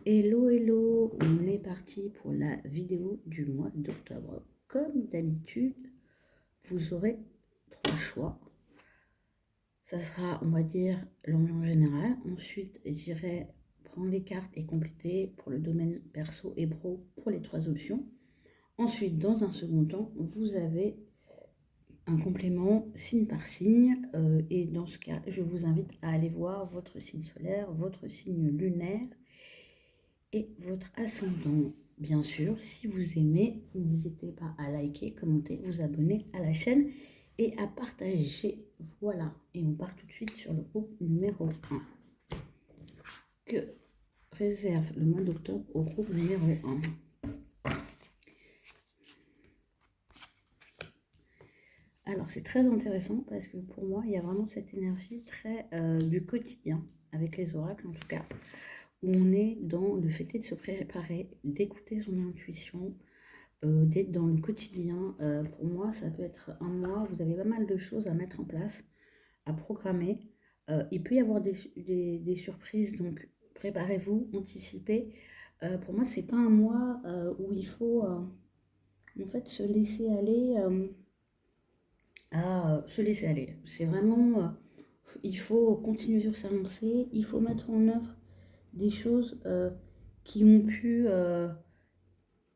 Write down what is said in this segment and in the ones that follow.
Hello, hello, on est parti pour la vidéo du mois d'octobre. Comme d'habitude, vous aurez 3 choix. Ça sera, on va dire, l'ambiance générale. Ensuite, j'irai prendre les cartes et compléter pour le domaine perso et pro pour les 3 options. Ensuite, dans un second temps, vous avez un complément signe par signe. Et dans ce cas, je vous invite à aller voir votre signe solaire, votre signe lunaire et votre ascendant. Bien sûr, si vous aimez, n'hésitez pas à liker, commenter, vous abonner à la chaîne et à partager. Voilà, et on part tout de suite sur le groupe numéro 1. Que réserve le mois d'octobre au groupe numéro 1? Alors c'est très intéressant parce que pour moi, il y a vraiment cette énergie très du quotidien, avec les oracles en tout cas, où on est dans le fait de se préparer, d'écouter son intuition, d'être dans le quotidien. Pour moi, ça peut être un mois, vous avez pas mal de choses à mettre en place, à programmer. Il peut y avoir des surprises, donc préparez-vous, anticipez. Pour moi, c'est pas un mois où il faut en fait se laisser aller à se laisser aller. C'est vraiment, il faut continuer sur sa lancée, il faut mettre en œuvre des choses qui ont pu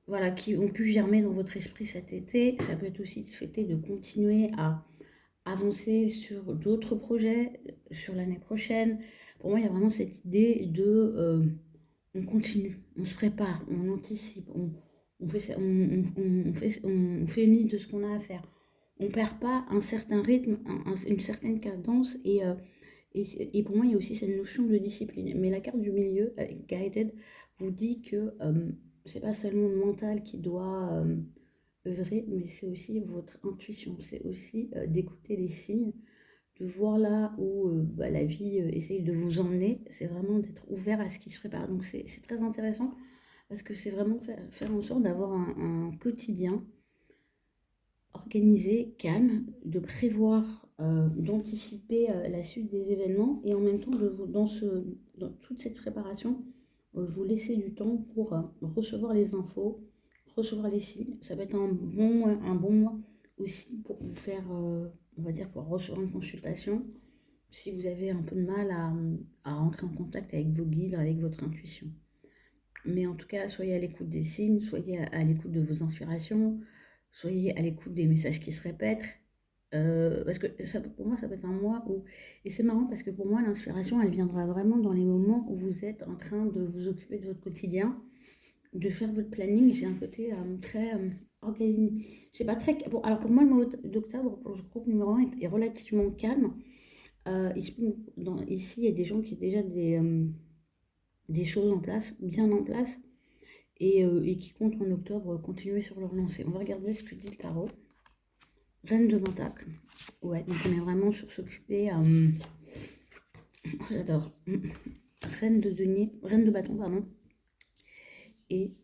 voilà, qui ont pu germer dans votre esprit cet été. Ça peut être aussi le fait de continuer à avancer sur d'autres projets sur l'année prochaine. Pour moi, il y a vraiment cette idée de on continue, on se prépare, on anticipe, on fait, on fait une liste de ce qu'on a à faire. On ne perd pas un certain rythme, une certaine cadence et pour moi, il y a aussi cette notion de discipline. Mais la carte du milieu, avec Guided, vous dit que c'est pas seulement le mental qui doit œuvrer, mais c'est aussi votre intuition. C'est aussi d'écouter les signes, de voir là où la vie essaye de vous emmener. C'est vraiment d'être ouvert à ce qui se prépare. Donc c'est très intéressant parce que c'est vraiment faire en sorte d'avoir un quotidien organisé, calme, de prévoir, d'anticiper la suite des événements et en même temps de vous, dans toute cette préparation, vous laisser du temps pour recevoir les infos, recevoir les signes. Ça va être un bon mois aussi pour vous faire, on va dire, pour recevoir une consultation. Si vous avez un peu de mal à rentrer en contact avec vos guides, avec votre intuition. Mais en tout cas, soyez à l'écoute des signes, soyez à l'écoute de vos inspirations, soyez à l'écoute des messages qui se répètent. Parce que ça, pour moi, ça peut être un mois où... Et c'est marrant parce que pour moi, l'inspiration, elle viendra vraiment dans les moments où vous êtes en train de vous occuper de votre quotidien, de faire votre planning. J'ai un côté très organisé. Je sais pas, très... Bon, alors pour moi, le mois d'octobre, pour le groupe numéro 1, est relativement calme. Ici, il y a des gens qui ont déjà des choses en place, bien en place, et qui comptent en octobre continuer sur leur lancée. On va regarder ce que dit le tarot. Reine de Pentacle. Ouais, donc on est vraiment sur s'occuper. J'adore. Reine de denier, reine de bâton, pardon. Et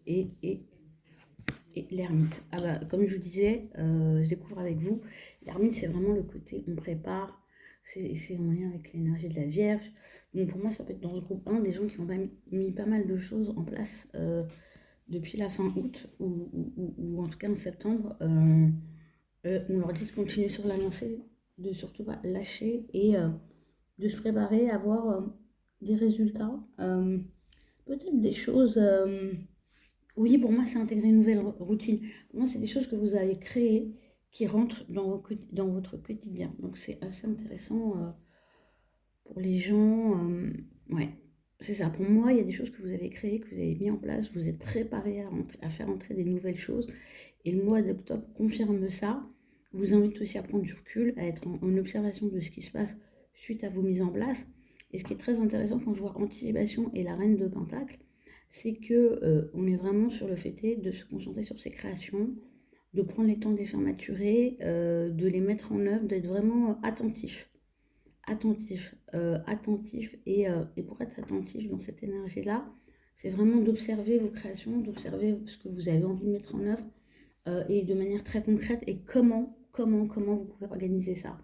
l'ermite. Ah bah, comme je vous disais, je découvre avec vous, l'ermite, c'est vraiment le côté on prépare, c'est en lien avec l'énergie de la Vierge. Donc pour moi, ça peut être dans ce groupe 1 des gens qui ont mis pas mal de choses en place depuis la fin août, ou en tout cas en septembre. On leur dit de continuer sur la lancée, de surtout pas lâcher et de se préparer à avoir des résultats. Peut-être des choses. Oui, pour moi, c'est intégrer une nouvelle routine. Pour moi, c'est des choses que vous avez créées qui rentrent dans votre quotidien. Donc, c'est assez intéressant pour les gens. Ouais, c'est ça. Pour moi, il y a des choses que vous avez créées, que vous avez mis en place. Vous êtes préparé à faire entrer des nouvelles choses. Et le mois d'octobre confirme ça. Vous invite aussi à prendre du recul, à être en observation de ce qui se passe suite à vos mises en place. Et ce qui est très intéressant quand je vois anticipation et la reine de Pentacle, c'est que on est vraiment sur le fait de se concentrer sur ses créations, de prendre les temps de les faire maturer, de les mettre en œuvre, d'être vraiment attentif. Attentif. Et pour être attentif dans cette énergie-là, c'est vraiment d'observer vos créations, d'observer ce que vous avez envie de mettre en œuvre et de manière très concrète et comment vous pouvez organiser ça.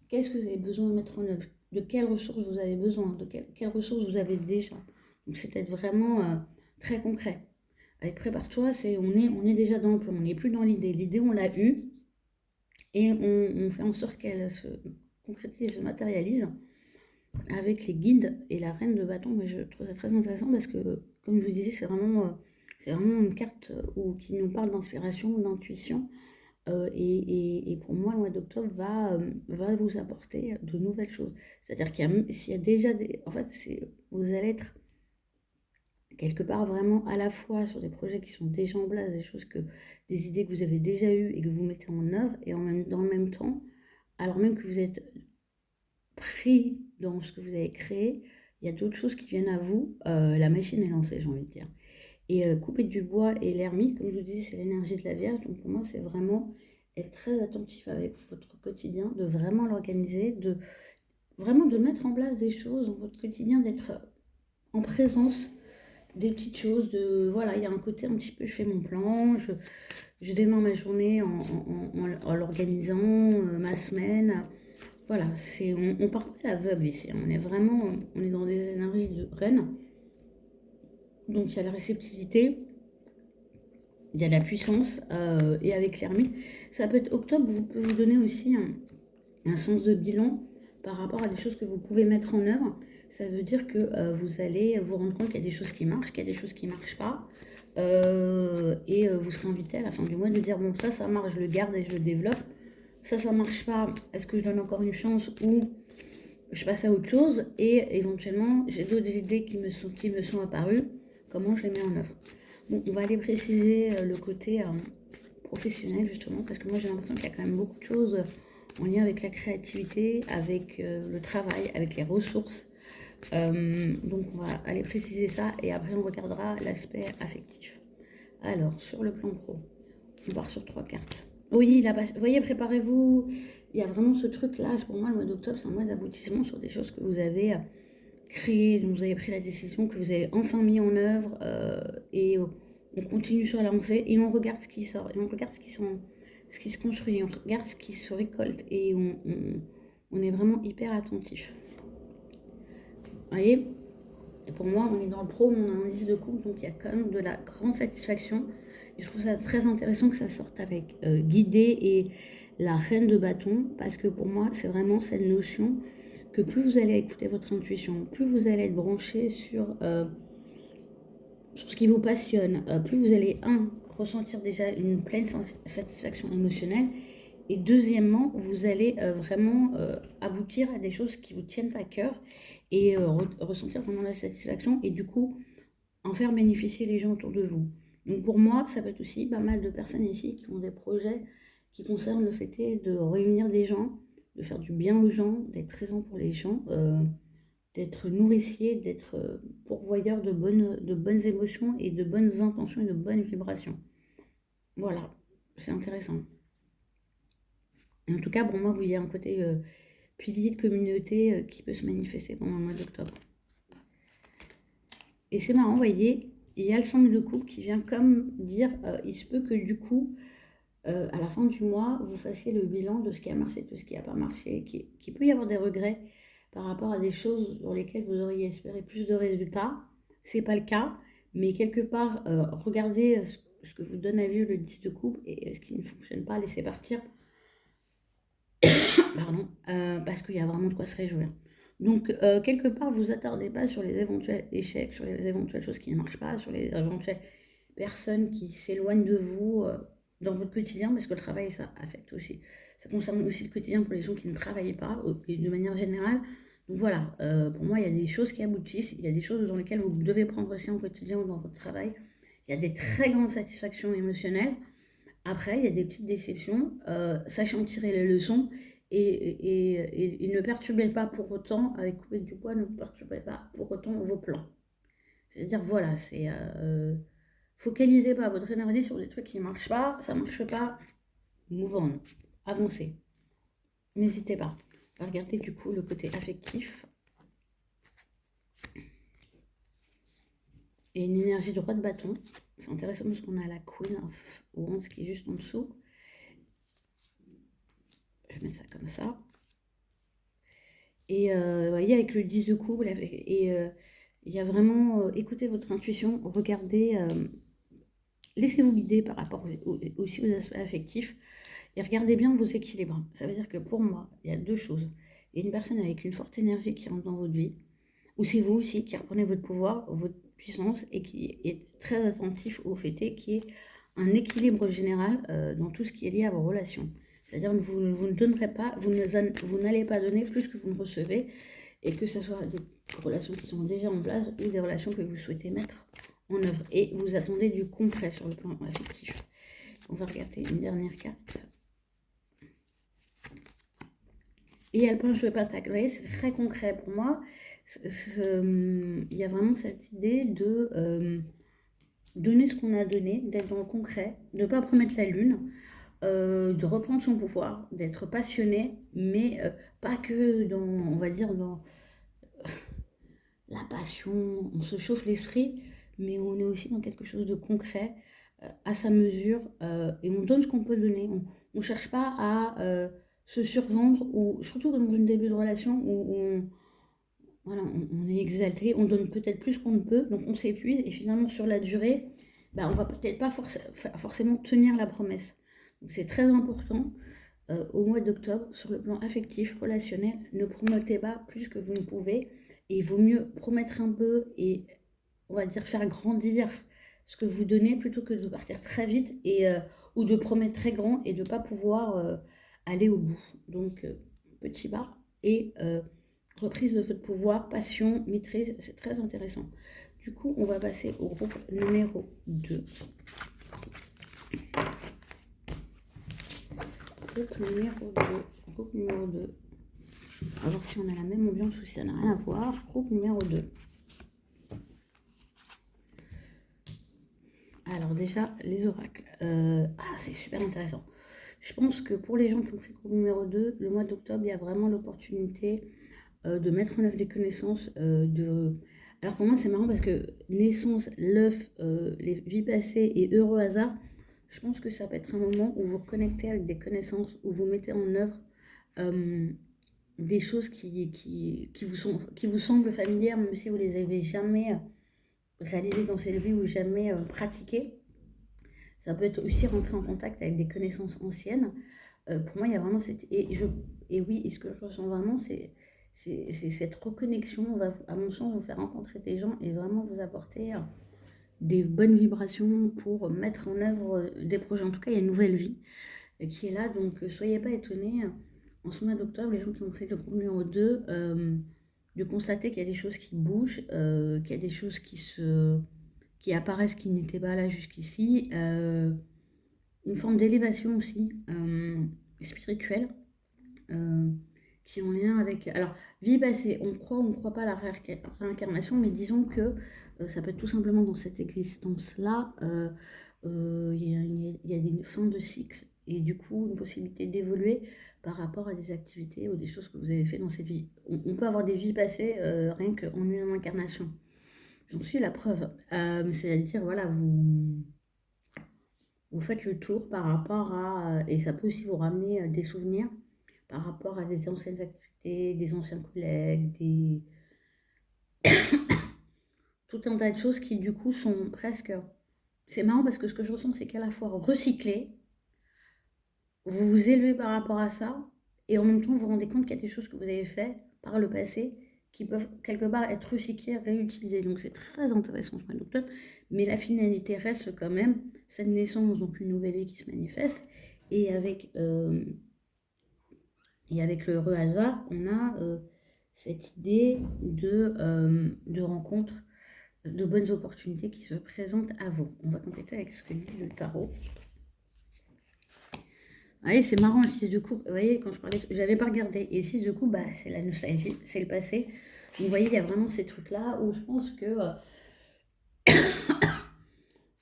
Qu'est-ce que vous avez besoin de mettre en œuvre? De quelles ressources vous avez besoin? Quelles ressources vous avez déjà? Donc c'est d'être vraiment très concret. Avec prépare-toi, on est déjà dans le plan, on n'est plus dans l'idée. L'idée, on l'a eue et on fait en sorte qu'elle se concrétise, se matérialise avec les guides et la reine de bâton. Mais je trouve ça très intéressant parce que, comme je vous disais, c'est vraiment une carte qui nous parle d'inspiration, d'intuition. Et pour moi, le mois d'octobre va vous apporter de nouvelles choses. C'est-à-dire s'il y a déjà des... En fait, vous allez être quelque part vraiment à la fois sur des projets qui sont déjà en place, des idées que vous avez déjà eues et que vous mettez en œuvre, et dans le même temps, alors même que vous êtes pris dans ce que vous avez créé, il y a d'autres choses qui viennent à vous. La machine est lancée, j'ai envie de dire. Et couper du bois et l'ermite, comme je vous disais, c'est l'énergie de la Vierge. Donc pour moi, c'est vraiment être très attentif avec votre quotidien, de vraiment l'organiser, vraiment de mettre en place des choses dans votre quotidien, d'être en présence des petites choses. Voilà, il y a un côté un petit peu, je fais mon plan, je démarre ma journée en l'organisant, ma semaine. Voilà, on part pas à l'aveugle ici. On est dans des énergies de reine. Donc il y a la réceptivité, il y a la puissance, et avec l'ermite, ça peut être octobre, peut vous donner aussi un sens de bilan par rapport à des choses que vous pouvez mettre en œuvre. Ça veut dire que vous allez vous rendre compte qu'il y a des choses qui marchent, qu'il y a des choses qui ne marchent pas. Et vous serez invité à la fin du mois de dire, bon, ça marche, je le garde et je le développe. Ça marche pas, est-ce que je donne encore une chance ou je passe à autre chose? Et éventuellement, j'ai d'autres idées qui me sont apparues, comment je les mets en œuvre. Bon, on va aller préciser le côté professionnel, justement, parce que moi, j'ai l'impression qu'il y a quand même beaucoup de choses en lien avec la créativité, avec le travail, avec les ressources. Donc, on va aller préciser ça et après, on regardera l'aspect affectif. Alors, sur le plan pro, on part sur 3 cartes. Oui, là, vous voyez, préparez-vous. Il y a vraiment ce truc-là. Pour moi, le mois d'octobre, c'est un mois d'aboutissement sur des choses que vous avez créées, dont vous avez pris la décision, que vous avez enfin mis en œuvre. Et on continue sur la lancée et on regarde ce qui sort. Et on regarde ce qui se construit. On regarde ce qui se récolte. Et on est vraiment hyper attentif. Vous voyez, et pour moi, on est dans le pro, on a un indice de couple, donc il y a quand même de la grande satisfaction. Et je trouve ça très intéressant que ça sorte avec guidé et la reine de bâton, parce que pour moi, c'est vraiment cette notion que plus vous allez écouter votre intuition, plus vous allez être branché sur ce qui vous passionne, plus vous allez, ressentir déjà une pleine satisfaction émotionnelle, et deuxièmement, vous allez vraiment aboutir à des choses qui vous tiennent à cœur et ressentir vraiment la satisfaction et du coup en faire bénéficier les gens autour de vous. Donc pour moi, ça peut être aussi pas mal de personnes ici qui ont des projets qui concernent le fait de réunir des gens, de faire du bien aux gens, d'être présent pour les gens, d'être nourricier, d'être pourvoyeur de bonnes émotions et de bonnes intentions et de bonnes vibrations. Voilà, c'est intéressant. Et en tout cas, pour moi, il y a un côté pilier de communauté qui peut se manifester pendant le mois d'octobre. Et c'est marrant, vous voyez, il y a le 5 de coupe qui vient comme dire, il se peut que du coup, à la fin du mois, vous fassiez le bilan de ce qui a marché, de ce qui n'a pas marché, qui peut y avoir des regrets par rapport à des choses sur lesquelles vous auriez espéré plus de résultats. C'est pas le cas, mais quelque part, regardez ce que vous donne à vivre le 10 de coupe et ce qui ne fonctionne pas, laissez partir. Pardon, parce qu'il y a vraiment de quoi se réjouir. Donc, quelque part, vous attardez pas sur les éventuels échecs, sur les éventuelles choses qui ne marchent pas, sur les éventuelles personnes qui s'éloignent de vous dans votre quotidien, parce que le travail, ça affecte aussi. Ça concerne aussi le quotidien pour les gens qui ne travaillent pas, et de manière générale. Donc voilà, pour moi, il y a des choses qui aboutissent, il y a des choses dans lesquelles vous devez prendre aussi en quotidien ou dans votre travail. Il y a des très grandes satisfactions émotionnelles. Après, il y a des petites déceptions, sachant tirer les leçons et ne perturbez pas pour autant, avec couper du bois, ne perturbez pas pour autant vos plans. C'est-à-dire, voilà, focalisez pas votre énergie sur des trucs qui ne marchent pas, ça ne marche pas, move on, avancez. N'hésitez pas à regarder du coup le côté affectif. Et une énergie de roi de bâton. C'est intéressant parce qu'on a la Queen of Wands qui est juste en dessous. Je vais mettre ça comme ça. Et vous voyez, avec le 10 de coupe, Il y a vraiment, écoutez votre intuition, regardez, laissez-vous guider par rapport aussi aux aspects affectifs et regardez bien vos équilibres. Ça veut dire que pour moi, il y a deux choses. Il y a une personne avec une forte énergie qui rentre dans votre vie, ou c'est vous aussi qui reprenez votre pouvoir, votre puissance et qui est très attentif au fait qu'il y ait un équilibre général dans tout ce qui est lié à vos relations. C'est-à-dire que vous ne donnerez pas, vous n'allez pas donner plus que vous ne recevez, et que ce soit des relations qui sont déjà en place ou des relations que vous souhaitez mettre en œuvre. Et vous attendez du concret sur le plan affectif. On va regarder une dernière carte. Et Alpinche de Pentacle. Vous voyez, c'est très concret pour moi. Il y a vraiment cette idée de donner ce qu'on a donné, d'être dans le concret, de ne pas promettre la lune, de reprendre son pouvoir, d'être passionné, mais pas que dans, on va dire, dans la passion, on se chauffe l'esprit, mais on est aussi dans quelque chose de concret, à sa mesure, et on donne ce qu'on peut donner. On ne cherche pas à se survendre, ou surtout dans une début de relation où voilà, on est exalté, on donne peut-être plus qu'on ne peut, donc on s'épuise, et finalement sur la durée, bah, on va peut-être pas forcément tenir la promesse. Donc c'est très important au mois d'octobre, sur le plan affectif, relationnel, ne promettez pas plus que vous ne pouvez. Et il vaut mieux promettre un peu et, on va dire, faire grandir ce que vous donnez plutôt que de partir très vite ou de promettre très grand et de ne pas pouvoir aller au bout. Donc, petit bas et reprise de votre pouvoir, passion, maîtrise, c'est très intéressant. Du coup, on va passer au groupe numéro 2. Groupe numéro 2. On va voir si on a la même ambiance ou si ça n'a rien à voir. Groupe numéro 2. Alors déjà, les oracles. C'est super intéressant. Je pense que pour les gens qui ont pris le groupe numéro 2, le mois d'octobre, il y a vraiment l'opportunité de mettre en œuvre des connaissances. Alors pour moi, c'est marrant parce que naissance, l'œuf, les vies passées et heureux hasard, je pense que ça peut être un moment où vous reconnectez avec des connaissances, où vous mettez en œuvre des choses qui vous semblent familières, même si vous les avez jamais réalisées dans cette vie ou jamais pratiquées. Ça peut être aussi rentrer en contact avec des connaissances anciennes. Pour moi, il y a vraiment cette... Et oui, et ce que je ressens vraiment, c'est cette reconnexion va, à mon sens, vous faire rencontrer des gens et vraiment vous apporter des bonnes vibrations pour mettre en œuvre des projets. En tout cas, il y a une nouvelle vie qui est là, donc soyez pas étonnés. En ce mois d'octobre, les gens qui ont pris le groupe numéro 2, de constater qu'il y a des choses qui bougent, qu'il y a des choses qui apparaissent qui n'étaient pas là jusqu'ici. Une forme d'élévation aussi, spirituelle, qui est en lien avec... Alors, vie passée, on croit ou on ne croit pas à la réincarnation, mais disons que ça peut être tout simplement dans cette existence-là, il y a des fins de cycle, et du coup, une possibilité d'évoluer par rapport à des activités ou des choses que vous avez fait dans cette vie. On peut avoir des vies passées rien qu'en une incarnation. J'en suis la preuve. C'est-à-dire, voilà, vous faites le tour par rapport à... Et ça peut aussi vous ramener des souvenirs par rapport à des anciennes activités, des anciens collègues, tout un tas de choses qui du coup sont presque... C'est marrant parce que ce que je ressens, c'est qu'à la fois recycler, vous vous élevez par rapport à ça, et en même temps, vous vous rendez compte qu'il y a des choses que vous avez faites par le passé qui peuvent quelque part être recyclées, réutilisées. Donc c'est très intéressant ce mois d'octobre, mais la finalité reste quand même cette naissance, donc une nouvelle vie qui se manifeste, et avec le heureux hasard, on a cette idée de rencontre, de bonnes opportunités qui se présentent à vous. On va compléter avec ce que dit le tarot. Vous voyez, c'est marrant, le 6 de coupe. Vous voyez, quand je parlais, j'avais pas regardé. Et le 6 de coupe, c'est la nostalgie, c'est le passé. Donc, vous voyez, il y a vraiment ces trucs-là où je pense que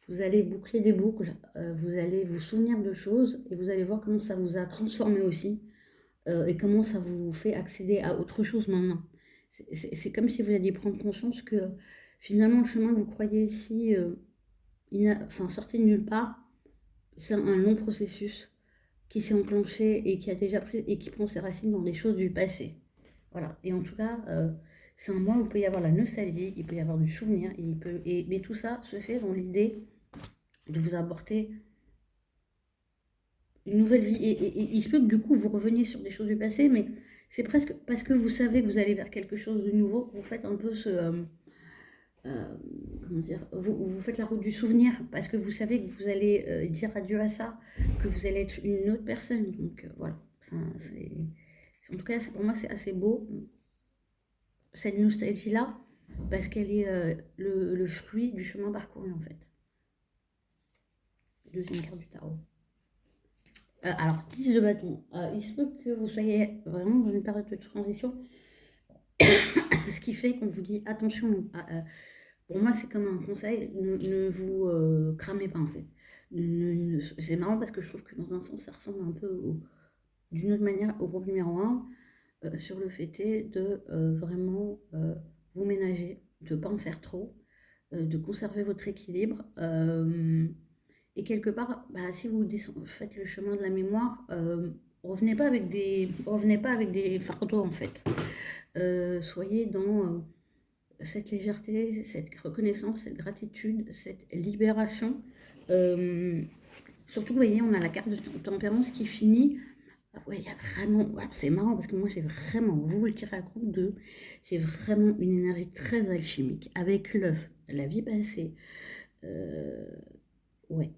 vous allez boucler des boucles, vous allez vous souvenir de choses et vous allez voir comment ça vous a transformé aussi. Et comment ça vous fait accéder à autre chose maintenant. C'est comme si vous alliez prendre conscience que finalement le chemin que vous croyez ici, sorti de nulle part, c'est un long processus qui s'est enclenché et qui a déjà pris et qui prend ses racines dans des choses du passé. Voilà. Et en tout cas, C'est un mois où il peut y avoir la nostalgie, il peut y avoir du souvenir, mais tout ça se fait dans l'idée de vous apporter une nouvelle vie. Et il se peut que du coup vous reveniez sur des choses du passé, mais c'est presque parce que vous savez que vous allez vers quelque chose de nouveau, vous faites un peu comment dire, vous faites la route du souvenir, parce que vous savez que vous allez dire adieu à ça, que vous allez être une autre personne. Donc voilà, en tout cas pour moi c'est assez beau, cette nostalgie-là, parce qu'elle est le fruit du chemin parcouru en fait. Deuxième carte du tarot. Alors, 10 de bâton. Il se peut que vous soyez vraiment dans une période de transition, ce qui fait qu'on vous dit attention. Pour moi, c'est comme un conseil, ne vous cramez pas en fait. C'est marrant parce que je trouve que dans un sens, ça ressemble un peu d'une autre manière au groupe numéro 1, sur le fait de vraiment vous ménager, de ne pas en faire trop, de conserver votre équilibre. Et quelque part, bah, si vous faites le chemin de la mémoire, revenez pas avec des fardeaux en fait. Soyez dans cette légèreté, cette reconnaissance, cette gratitude, cette libération. Surtout, vous voyez, on a la carte de tempérance qui finit. Ouais, il y a vraiment. Alors, c'est marrant parce que moi, j'ai vraiment, vous le tirez à groupe 2, j'ai vraiment une énergie très alchimique avec l'œuf, la vie passée. Ouais.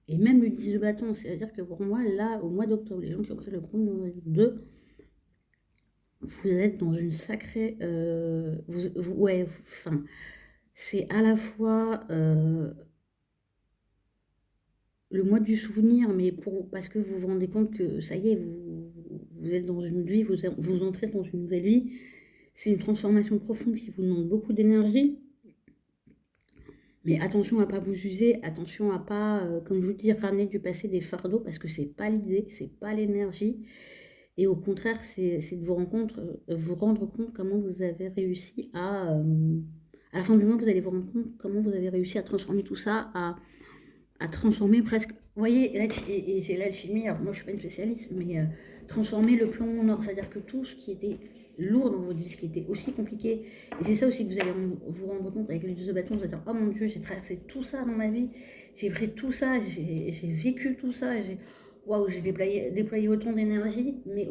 Et même le 10 de bâton, c'est-à-dire que pour moi, là, au mois d'octobre, les gens qui ont pris le groupe numéro 2, vous êtes dans une sacrée. Ouais, enfin, c'est à la fois le mois du souvenir, mais parce que vous vous rendez compte que ça y est, vous êtes dans une vie, vous entrez dans une nouvelle vie. C'est une transformation profonde qui vous demande beaucoup d'énergie. Mais attention à ne pas vous user, attention à pas, comme je vous dis, ramener du passé des fardeaux, parce que c'est pas l'idée, c'est pas l'énergie. Et au contraire, c'est de vous rendre compte comment vous avez réussi à la fin du mois, vous allez vous rendre compte comment vous avez réussi à transformer tout ça, à transformer presque, vous voyez, et j'ai l'alchimie, alors moi je suis pas une spécialiste, mais transformer le plomb en or, c'est-à-dire que tout ce qui était lourd dans votre vie, ce qui était aussi compliqué, et c'est ça aussi que vous allez vous rendre compte avec les 2 bâtons, vous allez dire, oh mon Dieu, j'ai traversé tout ça dans ma vie, j'ai pris tout ça, j'ai vécu tout ça, waouh, j'ai déployé autant d'énergie, mais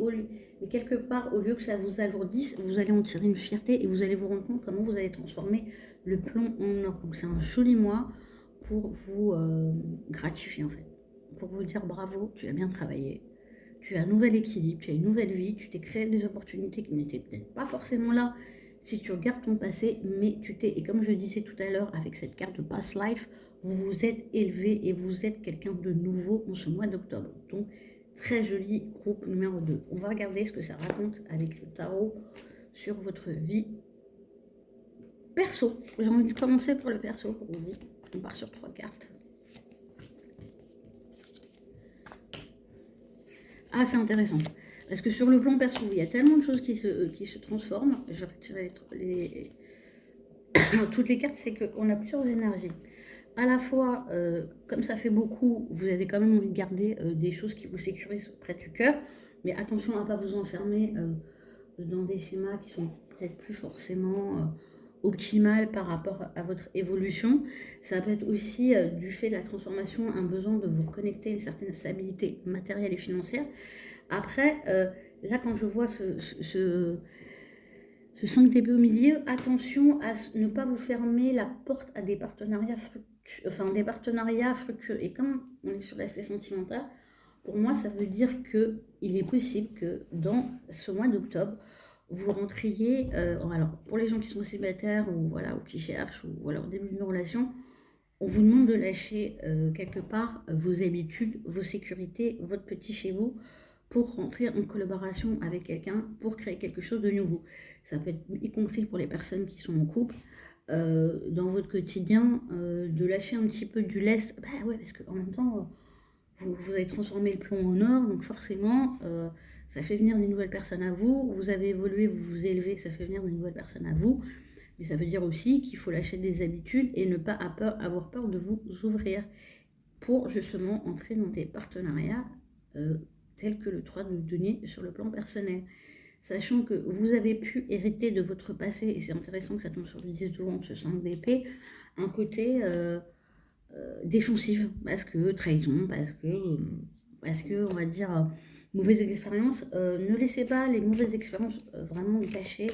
quelque part, au lieu que ça vous alourdisse, vous allez en tirer une fierté et vous allez vous rendre compte comment vous allez transformer le plomb en or. Donc c'est un joli mois pour vous gratifier en fait, pour vous dire bravo, tu as bien travaillé, tu as un nouvel équilibre, tu as une nouvelle vie, tu t'es créé des opportunités qui n'étaient peut-être pas forcément là si tu regardes ton passé, mais et comme je disais tout à l'heure avec cette carte de past life, vous vous êtes élevé et vous êtes quelqu'un de nouveau en ce mois d'octobre. Donc très joli groupe numéro 2. On va regarder ce que ça raconte avec le tarot sur votre vie perso. J'ai envie de commencer pour le perso pour vous. On part sur 3 cartes. Ah, c'est intéressant. Parce que sur le plan perso, il y a tellement de choses qui se transforment. Je vais retirer toutes les cartes, c'est qu'on a plusieurs énergies. À la fois, comme ça fait beaucoup, vous avez quand même envie de garder des choses qui vous sécurisent près du cœur. Mais attention à ne pas vous enfermer dans des schémas qui sont peut-être plus forcément optimales par rapport à votre évolution. Ça peut être aussi du fait de la transformation, un besoin de vous reconnecter à une certaine stabilité matérielle et financière. Après, là, quand je vois ce 5 d'épée au milieu, attention à ne pas vous fermer la porte à des partenariats fructueux. Et comme on est sur l'aspect sentimental, pour moi, ça veut dire qu'il est possible que dans ce mois d'octobre, vous rentriez, alors pour les gens qui sont célibataires ou, voilà, ou qui cherchent, ou voilà, au début d'une relation, on vous demande de lâcher quelque part vos habitudes, vos sécurités, votre petit chez vous, pour rentrer en collaboration avec quelqu'un, pour créer quelque chose de nouveau. Ça peut être y compris pour les personnes qui sont en couple, dans votre quotidien, de lâcher un petit peu du lest. Bah ouais, parce qu'en même temps, vous avez transformé le plomb en or, donc forcément, ça fait venir des nouvelles personnes à vous. Vous avez évolué, vous vous élevez, ça fait venir des nouvelles personnes à vous. Mais ça veut dire aussi qu'il faut lâcher des habitudes et ne pas avoir peur de vous ouvrir pour justement entrer dans des partenariats tels que le 3 de denier sur le plan personnel. sachant que vous avez pu hériter de votre passé, et c'est intéressant que ça tombe sur le 10 de vente, ce 5 d'épée, un côté défensif, parce que trahison, parce que on va dire, mauvaise expérience. Ne laissez pas les mauvaises expériences vraiment cacher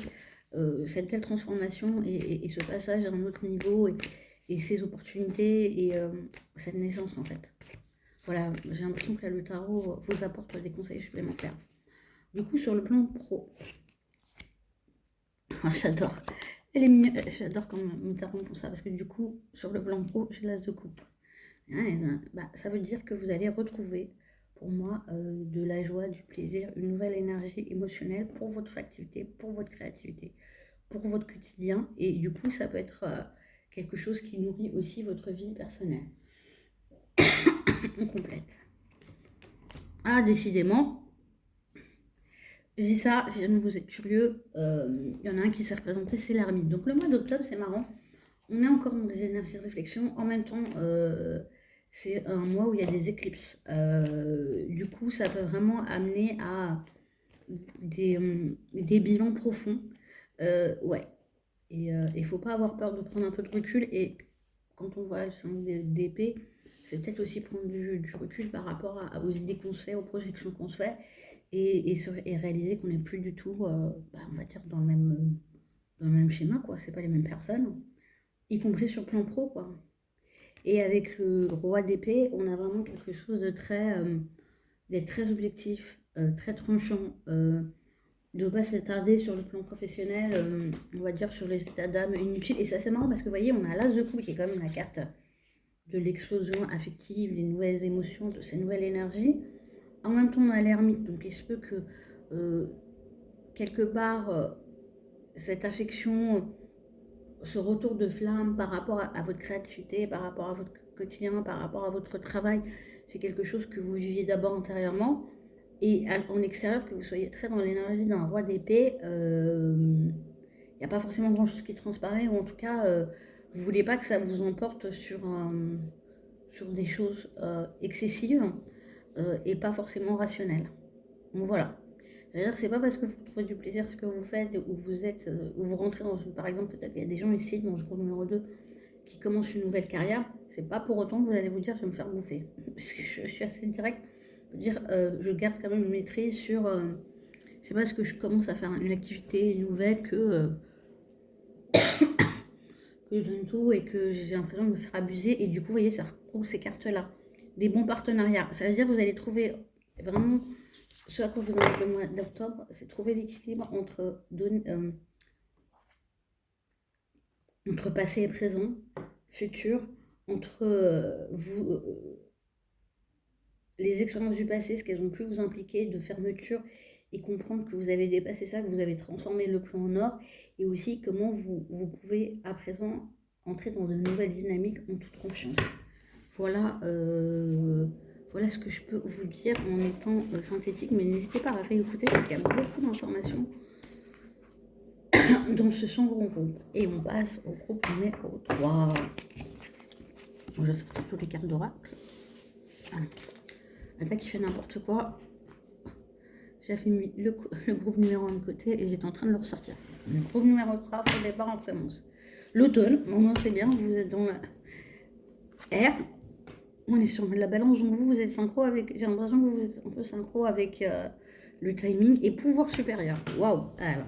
cette belle transformation et ce passage à un autre niveau et ces opportunités et cette naissance en fait. Voilà, j'ai l'impression que là, le tarot vous apporte des conseils supplémentaires. Du coup, sur le plan pro, j'adore. J'adore quand mes tarots font ça, parce que du coup, sur le plan pro, j'ai l'as de coupe. Bah, ça veut dire que vous allez retrouver, pour moi, de la joie, du plaisir, une nouvelle énergie émotionnelle pour votre activité, pour votre créativité, pour votre quotidien. Et du coup, ça peut être quelque chose qui nourrit aussi votre vie personnelle. On complète. Ah, décidément, je dis ça, si jamais vous êtes curieux, il y en a un qui s'est représenté, c'est l'ermite. Donc le mois d'octobre, c'est marrant. On est encore dans des énergies de réflexion. En même temps, c'est un mois où il y a des éclipses. Du coup, ça peut vraiment amener à des bilans profonds. Ouais. Et il ne faut pas avoir peur de prendre un peu de recul. Et quand on voit le 5 d'épée, c'est peut-être aussi prendre du recul par rapport aux idées qu'on se fait, aux projections qu'on se fait, et réaliser qu'on n'est plus du tout, on va dire, dans le même schéma, quoi. C'est pas les mêmes personnes, y compris sur le plan pro, quoi. Et avec le roi d'épée, on a vraiment quelque chose d'être très objectif, très tranchant, de ne pas s'attarder sur le plan professionnel, on va dire sur les états d'âme inutiles. Et ça, c'est marrant parce que vous voyez, on a l'as de coupe qui est quand même la carte de l'explosion affective, des nouvelles émotions, de ces nouvelles énergies. En même temps, on a l'ermite, donc il se peut que quelque part, cette affection, ce retour de flamme par rapport à votre créativité, par rapport à votre quotidien, par rapport à votre travail, c'est quelque chose que vous viviez d'abord intérieurement. Et en extérieur, que vous soyez très dans l'énergie d'un roi d'épée, il n'y a pas forcément grand-chose qui transparaît, ou en tout cas, vous ne voulez pas que ça vous emporte sur des choses excessives et pas forcément rationnelles. Donc voilà. C'est-à-dire, c'est pas parce que vous trouvez du plaisir ce que vous faites ou vous êtes, ou vous rentrez dans une, par exemple, peut-être il y a des gens ici dans ce groupe numéro 2 qui commencent une nouvelle carrière, c'est pas pour autant que vous allez vous dire je vais me faire bouffer. Parce que je suis assez direct, je veux dire, je garde quand même une maîtrise sur, c'est pas parce que je commence à faire une activité nouvelle que je donne tout et que j'ai l'impression de me faire abuser. Et du coup, vous voyez, ça retrouve ces cartes-là. Des bons partenariats. Ça veut dire que vous allez trouver vraiment ce à quoi vous invite le mois d'octobre, c'est trouver l'équilibre entre passé et présent, futur, entre les expériences du passé, ce qu'elles ont pu vous impliquer de fermeture et comprendre que vous avez dépassé ça, que vous avez transformé le plan en or, et aussi comment vous pouvez à présent entrer dans de nouvelles dynamiques en toute confiance. Voilà, voilà ce que je peux vous dire en étant synthétique, mais n'hésitez pas à réécouter parce qu'il y a beaucoup d'informations dans ce second groupe. Et on passe au groupe numéro 3. Bon, je vais sortir toutes les cartes d'oracle. Attaque qui fait n'importe quoi. J'avais mis le groupe numéro 1 de côté et j'étais en train de le ressortir. Le groupe numéro 3, faux départ en commence. L'automne, non, c'est bien, vous êtes dans la R. On est sur la balance, donc vous êtes synchro avec. J'ai l'impression que vous êtes un peu synchro avec le timing et pouvoir supérieur. Waouh! Alors,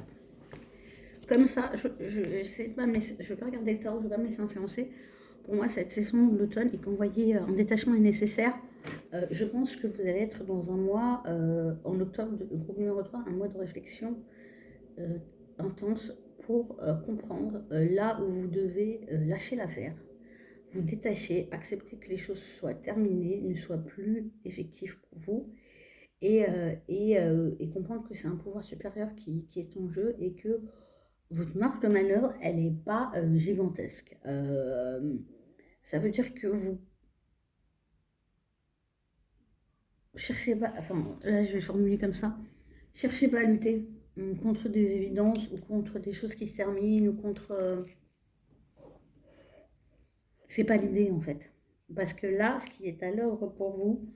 comme ça, je ne vais pas regarder le tarot, je ne vais pas me laisser influencer. Pour moi, cette saison de l'automne, et quand vous voyez un détachement est nécessaire, je pense que vous allez être dans un mois, en octobre, groupe numéro 3, un mois de réflexion intense pour comprendre là où vous devez lâcher l'affaire, vous détacher, accepter que les choses soient terminées, ne soient plus effectives pour vous, et comprendre que c'est un pouvoir supérieur qui est en jeu et que votre marge de manœuvre, elle n'est pas gigantesque. Ça veut dire que vous cherchez pas, enfin là je vais formuler comme ça, cherchez pas à lutter contre des évidences ou contre des choses qui se terminent ou contre... c'est pas l'idée en fait. Parce que là, ce qui est à l'œuvre pour vous,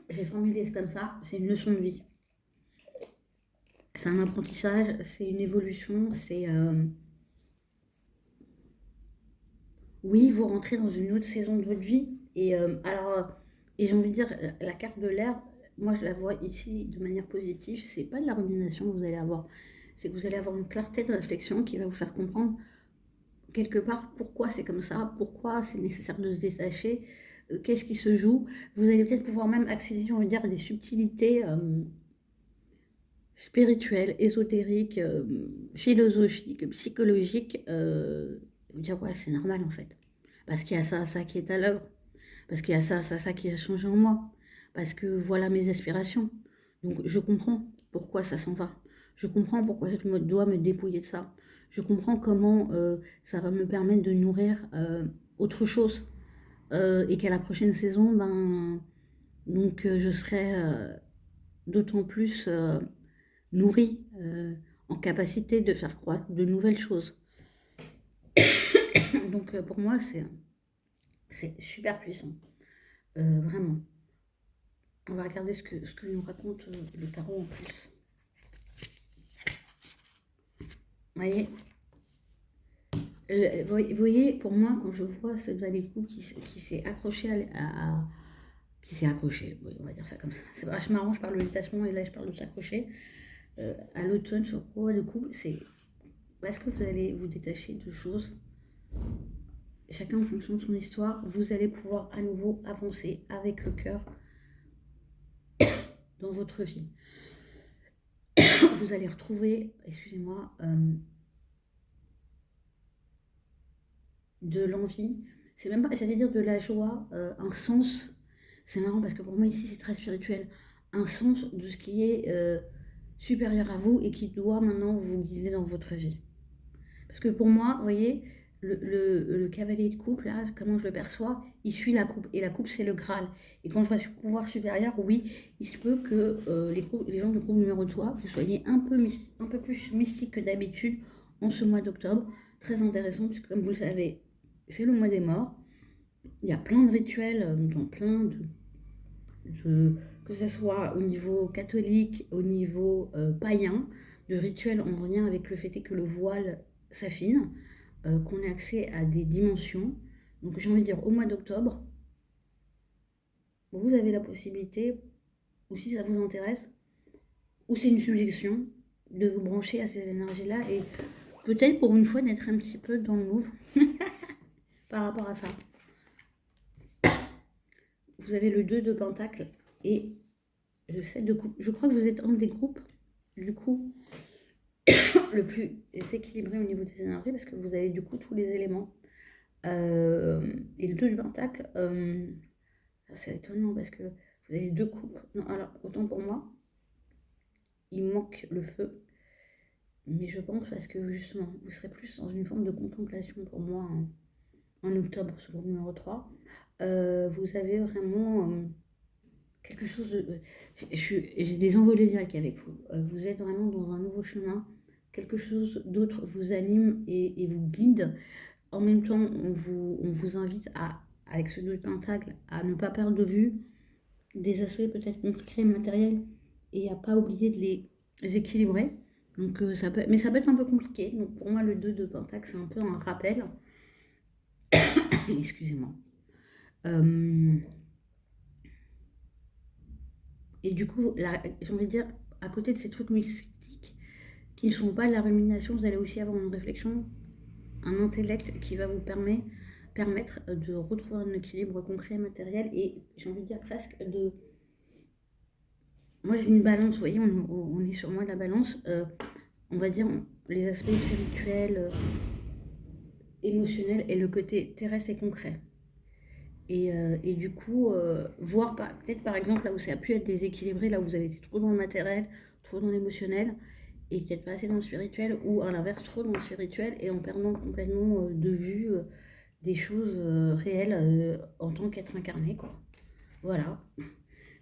j'ai formulé comme ça, c'est une leçon de vie. c'est un apprentissage, c'est une évolution, c'est... oui, vous rentrez dans une autre saison de votre vie. Et j'ai envie de dire, la carte de l'air, moi je la vois ici de manière positive. C'est pas de la rumination que vous allez avoir. C'est que vous allez avoir une clarté de réflexion qui va vous faire comprendre quelque part pourquoi c'est comme ça, pourquoi c'est nécessaire de se détacher, qu'est-ce qui se joue. Vous allez peut-être pouvoir même accéder, on va dire, à des subtilités spirituelles, ésotériques, philosophiques, psychologiques. Vous dire, ouais, c'est normal en fait. Parce qu'il y a ça qui est à l'œuvre. Parce qu'il y a ça qui a changé en moi. Parce que voilà mes aspirations. Donc je comprends pourquoi ça s'en va. Je comprends pourquoi je dois me dépouiller de ça. Je comprends comment ça va me permettre de nourrir autre chose. Et qu'à la prochaine saison, je serai d'autant plus nourrie, en capacité de faire croître de nouvelles choses. Donc pour moi, c'est super puissant. Vraiment. On va regarder ce que nous raconte le tarot en plus. Vous voyez, pour moi, quand je vois ce valet de coupe qui s'est accroché qui s'est accroché, oui, on va dire ça comme ça. C'est vachement marrant, je parle de détachement et là je parle de s'accrocher. À l'automne, sur le roi de coupe, c'est parce que vous allez vous détacher de choses, chacun en fonction de son histoire, vous allez pouvoir à nouveau avancer avec le cœur dans votre vie. Vous allez retrouver, excusez-moi, de l'envie, c'est même pas, j'allais dire de la joie, un sens. C'est marrant parce que pour moi ici c'est très spirituel, un sens de ce qui est supérieur à vous et qui doit maintenant vous guider dans votre vie. Parce que pour moi, vous voyez, le cavalier de coupe, là, comment je le perçois, il suit la coupe. Et la coupe, c'est le Graal. Et quand je vois pouvoir supérieur, oui, il se peut que les gens de groupe numéro 3, vous soyez un peu plus mystique que d'habitude en ce mois d'octobre. Très intéressant, puisque comme vous le savez, c'est le mois des morts. Il y a plein de rituels dans plein que ce soit au niveau catholique, au niveau païen, de rituels en lien avec le fait que le voile s'affine, qu'on ait accès à des dimensions. Donc j'ai envie de dire au mois d'octobre, vous avez la possibilité, ou si ça vous intéresse, ou c'est une suggestion, de vous brancher à ces énergies-là et peut-être pour une fois d'être un petit peu dans le move par rapport à ça. Vous avez le 2 de Pentacle et le 7 de coupe. Je crois que vous êtes un des groupes, du coup, le plus équilibré au niveau des énergies parce que vous avez du coup tous les éléments. Et le 2 du Pentacle, c'est étonnant parce que vous avez deux coupes. Non, alors, autant pour moi, il manque le feu. Mais je pense parce que justement, vous serez plus dans une forme de contemplation pour moi en octobre, sur le numéro 3. Vous avez vraiment quelque chose de... j'ai des envolées directes avec vous. Vous êtes vraiment dans un nouveau chemin. Quelque chose d'autre vous anime et vous guide. En même temps, on vous invite avec ce 2 de Pentacle, à ne pas perdre de vue des aspects peut-être concrets, matériels, et à pas oublier de les équilibrer. Donc, mais ça peut être un peu compliqué. Donc pour moi, le 2 de Pentacle, c'est un peu un rappel. Excusez-moi. Et du coup, j'ai envie de dire, à côté de ces trucs mystiques qui ne sont pas de la rumination, vous allez aussi avoir une réflexion, un intellect qui va vous permettre de retrouver un équilibre concret, matériel, et j'ai envie de dire presque de... Moi j'ai une balance, vous voyez, on est sur moi de la balance, on va dire les aspects spirituels, émotionnels et le côté terrestre et concret. Et du coup, voir peut-être par exemple là où ça a pu être déséquilibré, là où vous avez été trop dans le matériel, trop dans l'émotionnel, et peut-être pas assez dans le spirituel, ou à l'inverse, trop dans le spirituel, et en perdant complètement de vue des choses réelles en tant qu'être incarné, quoi. Voilà.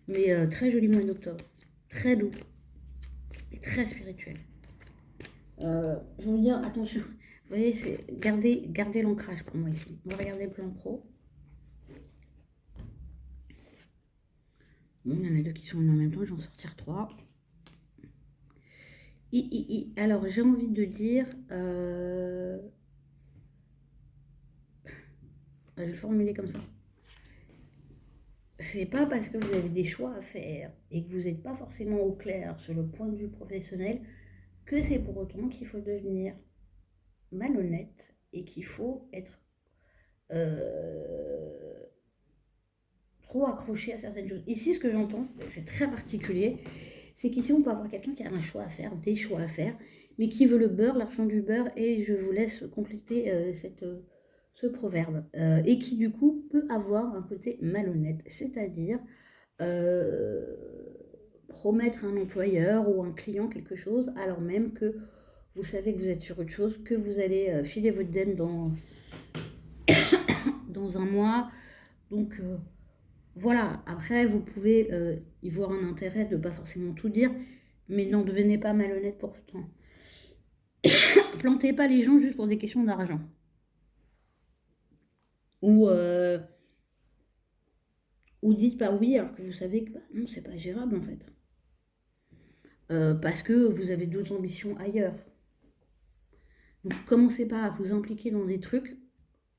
Mais très joli mois d'octobre. Très doux. Et très spirituel. J'ai envie de dire, attention. Vous voyez, c'est garder l'ancrage pour moi ici. On va regarder le plan pro. Bon, il y en a deux qui sont en même temps, je vais en sortir trois. Alors, j'ai envie de dire, je vais le formuler comme ça. C'est pas parce que vous avez des choix à faire et que vous n'êtes pas forcément au clair sur le point de vue professionnel que c'est pour autant qu'il faut devenir malhonnête et qu'il faut être euh, trop accroché à certaines choses. Ici, ce que j'entends, c'est très particulier, c'est qu'ici, on peut avoir quelqu'un qui a un choix à faire, des choix à faire, mais qui veut le beurre, l'argent du beurre, et je vous laisse compléter ce proverbe, et qui du coup peut avoir un côté malhonnête, c'est-à-dire euh, promettre à un employeur ou un client quelque chose, alors même que vous savez que vous êtes sur autre chose, que vous allez filer votre dème dans un mois. Donc voilà, après vous pouvez y voir un intérêt de ne pas forcément tout dire, mais n'en devenez pas malhonnête pour autant. Plantez pas les gens juste pour des questions d'argent. Ou, euh, ou dites pas oui alors que vous savez que bah, non, c'est pas gérable en fait. Parce que vous avez d'autres ambitions ailleurs. Donc commencez pas à vous impliquer dans des trucs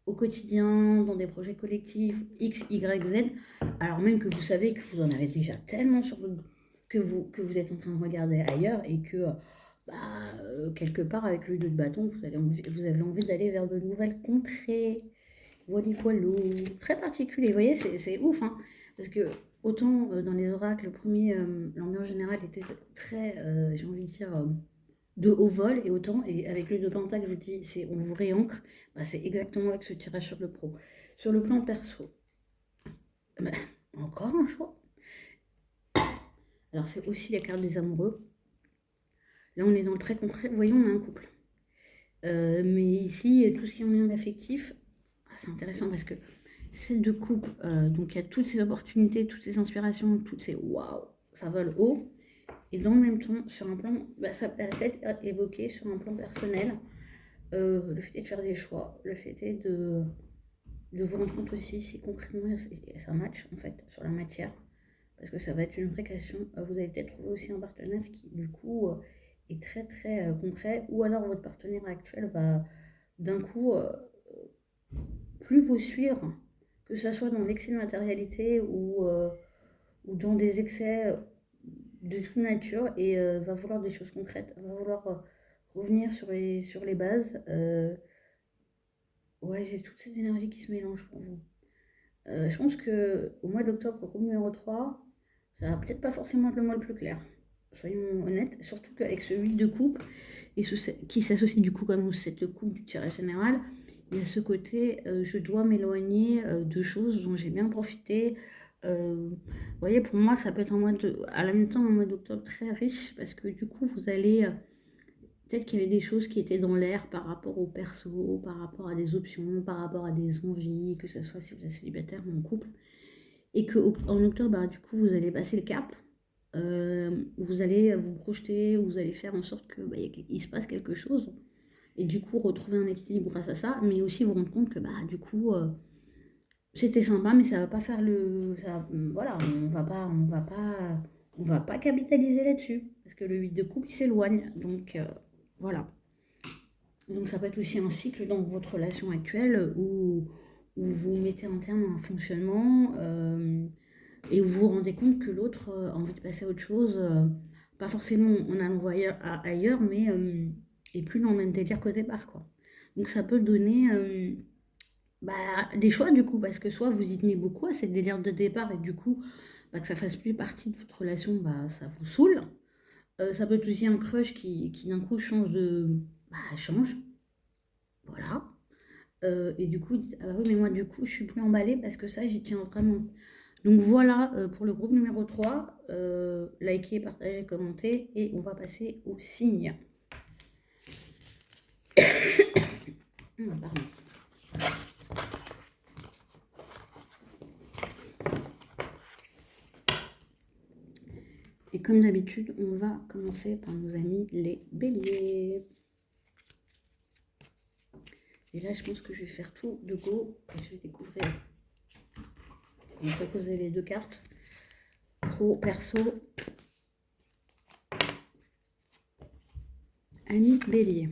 au quotidien, dans des projets collectifs X, Y, Z, alors même que vous savez que vous en avez déjà tellement sur votre... que vous êtes en train de regarder ailleurs et que bah, quelque part avec le 2 de bâton, vous avez envie d'aller vers de nouvelles contrées. Voilà, voilà. Très particulier, vous voyez, c'est ouf, hein, parce que autant dans les oracles, le premier, l'ambiance générale était très, j'ai envie de dire, de haut vol, et autant, et avec les deux pentacle, je vous dis, c'est on vous réancre, bah, c'est exactement avec ce tirage sur le pro. Sur le plan perso, bah, encore un choix. Alors c'est aussi la carte des amoureux. Là, on est dans le très concret. Voyons, on a un couple. Mais ici, tout ce qui est en lien affectif, c'est intéressant parce que c'est de couple. Donc il y a toutes ces opportunités, toutes ces inspirations, toutes ces waouh, ça vole haut. Et dans le même temps, sur un plan, bah, ça peut être évoqué sur un plan personnel. Le fait est de faire des choix, le fait est de vous rendre compte aussi si concrètement ça match en fait sur la matière, parce que ça va être une vraie question. Vous allez peut-être trouver aussi un partenaire qui du coup est très très concret, ou alors votre partenaire actuel va d'un coup plus vous suivre, que ce soit dans l'excès de matérialité ou dans des excès de toute nature, et va vouloir des choses concrètes, va vouloir revenir sur les bases. Ouais, j'ai toute cette énergie qui se mélange pour vous. Je pense que au mois d'octobre, le groupe numéro 3, ça va peut-être pas forcément être le mois le plus clair. Soyons honnêtes, surtout qu'avec ce 8 de coupe, et qui s'associe du coup comme au 7 de coupe du tirage général, il y a ce côté je dois m'éloigner de choses dont j'ai bien profité. Vous voyez, pour moi, ça peut être à la même temps un mois d'octobre très riche, parce que du coup, vous allez peut-être qu'il y avait des choses qui étaient dans l'air par rapport au perso, par rapport à des options, par rapport à des envies, que ce soit si vous êtes célibataire ou en couple. Et qu'en octobre, bah, du coup, vous allez passer le cap. Vous allez vous projeter, vous allez faire en sorte que bah, il se passe quelque chose. Et du coup, retrouver un équilibre grâce à ça, mais aussi vous rendre compte que bah, du coup, c'était sympa, mais ça va pas faire le. Ça, voilà, on va pas capitaliser là-dessus. Parce que le 8 de coupe, il s'éloigne. Donc, voilà. Donc ça peut être aussi un cycle dans votre relation actuelle où vous mettez en terme un fonctionnement et où vous vous rendez compte que l'autre a envie de passer à autre chose, pas forcément en allant ailleurs, mais et plus dans le même délire qu'au départ, quoi. Donc ça peut donner bah, des choix du coup, parce que soit vous y tenez beaucoup à cette délire de départ et du coup bah, que ça fasse plus partie de votre relation, bah, ça vous saoule. Ça peut être aussi un crush qui d'un coup change change, voilà. Et du coup, ah bah oui, mais moi, du coup, je suis plus emballée parce que ça, j'y tiens vraiment. Donc voilà pour le groupe numéro 3. Likez, partagez, commentez. Et on va passer au signe. Pardon. Et comme d'habitude, on va commencer par nos amis les béliers. Et là, je pense que je vais faire tout de go et je vais découvrir. On peut poser les deux cartes. Pro, perso. Amis Bélier,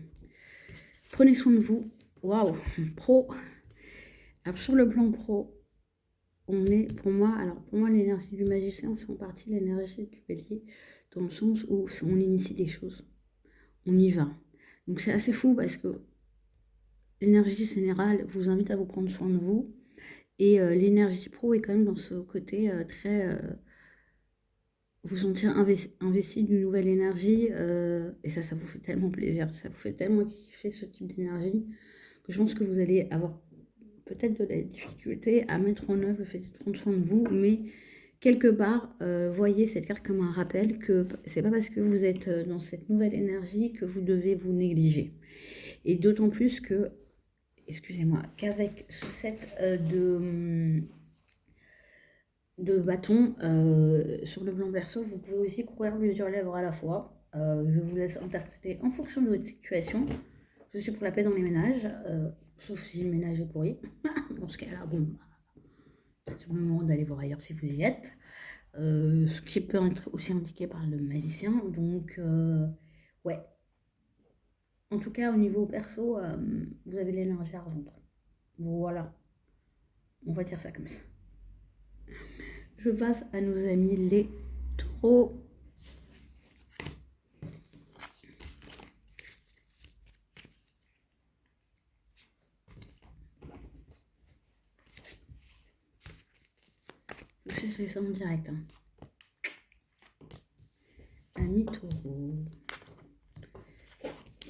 prenez soin de vous. Waouh, pro. Alors sur le plan pro, on est, pour moi, l'énergie du magicien, c'est en partie l'énergie du Bélier, dans le sens où on initie des choses, on y va. Donc c'est assez fou parce que l'énergie générale vous invite à vous prendre soin de vous, et l'énergie pro est quand même dans ce côté très vous sentir investi d'une nouvelle énergie, et ça vous fait tellement plaisir, ça vous fait tellement kiffer ce type d'énergie, que je pense que vous allez avoir peut-être de la difficulté à mettre en œuvre le fait de prendre soin de vous, mais quelque part, voyez cette carte comme un rappel que c'est pas parce que vous êtes dans cette nouvelle énergie que vous devez vous négliger. Et d'autant plus que, excusez-moi, qu'avec ce set de bâton, sur le plan perso, vous pouvez aussi courir plusieurs lèvres à la fois. Je vous laisse interpréter en fonction de votre situation. Je suis pour la paix dans les ménages, sauf si le ménage est pourri. Dans ce cas-là, bon, c'est le moment d'aller voir ailleurs si vous y êtes. Ce qui peut être aussi indiqué par le magicien. Donc, ouais. En tout cas, au niveau perso, vous avez l'énergie à revendre. Voilà. On va dire ça comme ça. Je passe à nos amis les taureaux. C'est ça en direct. Hein. Amis taureaux.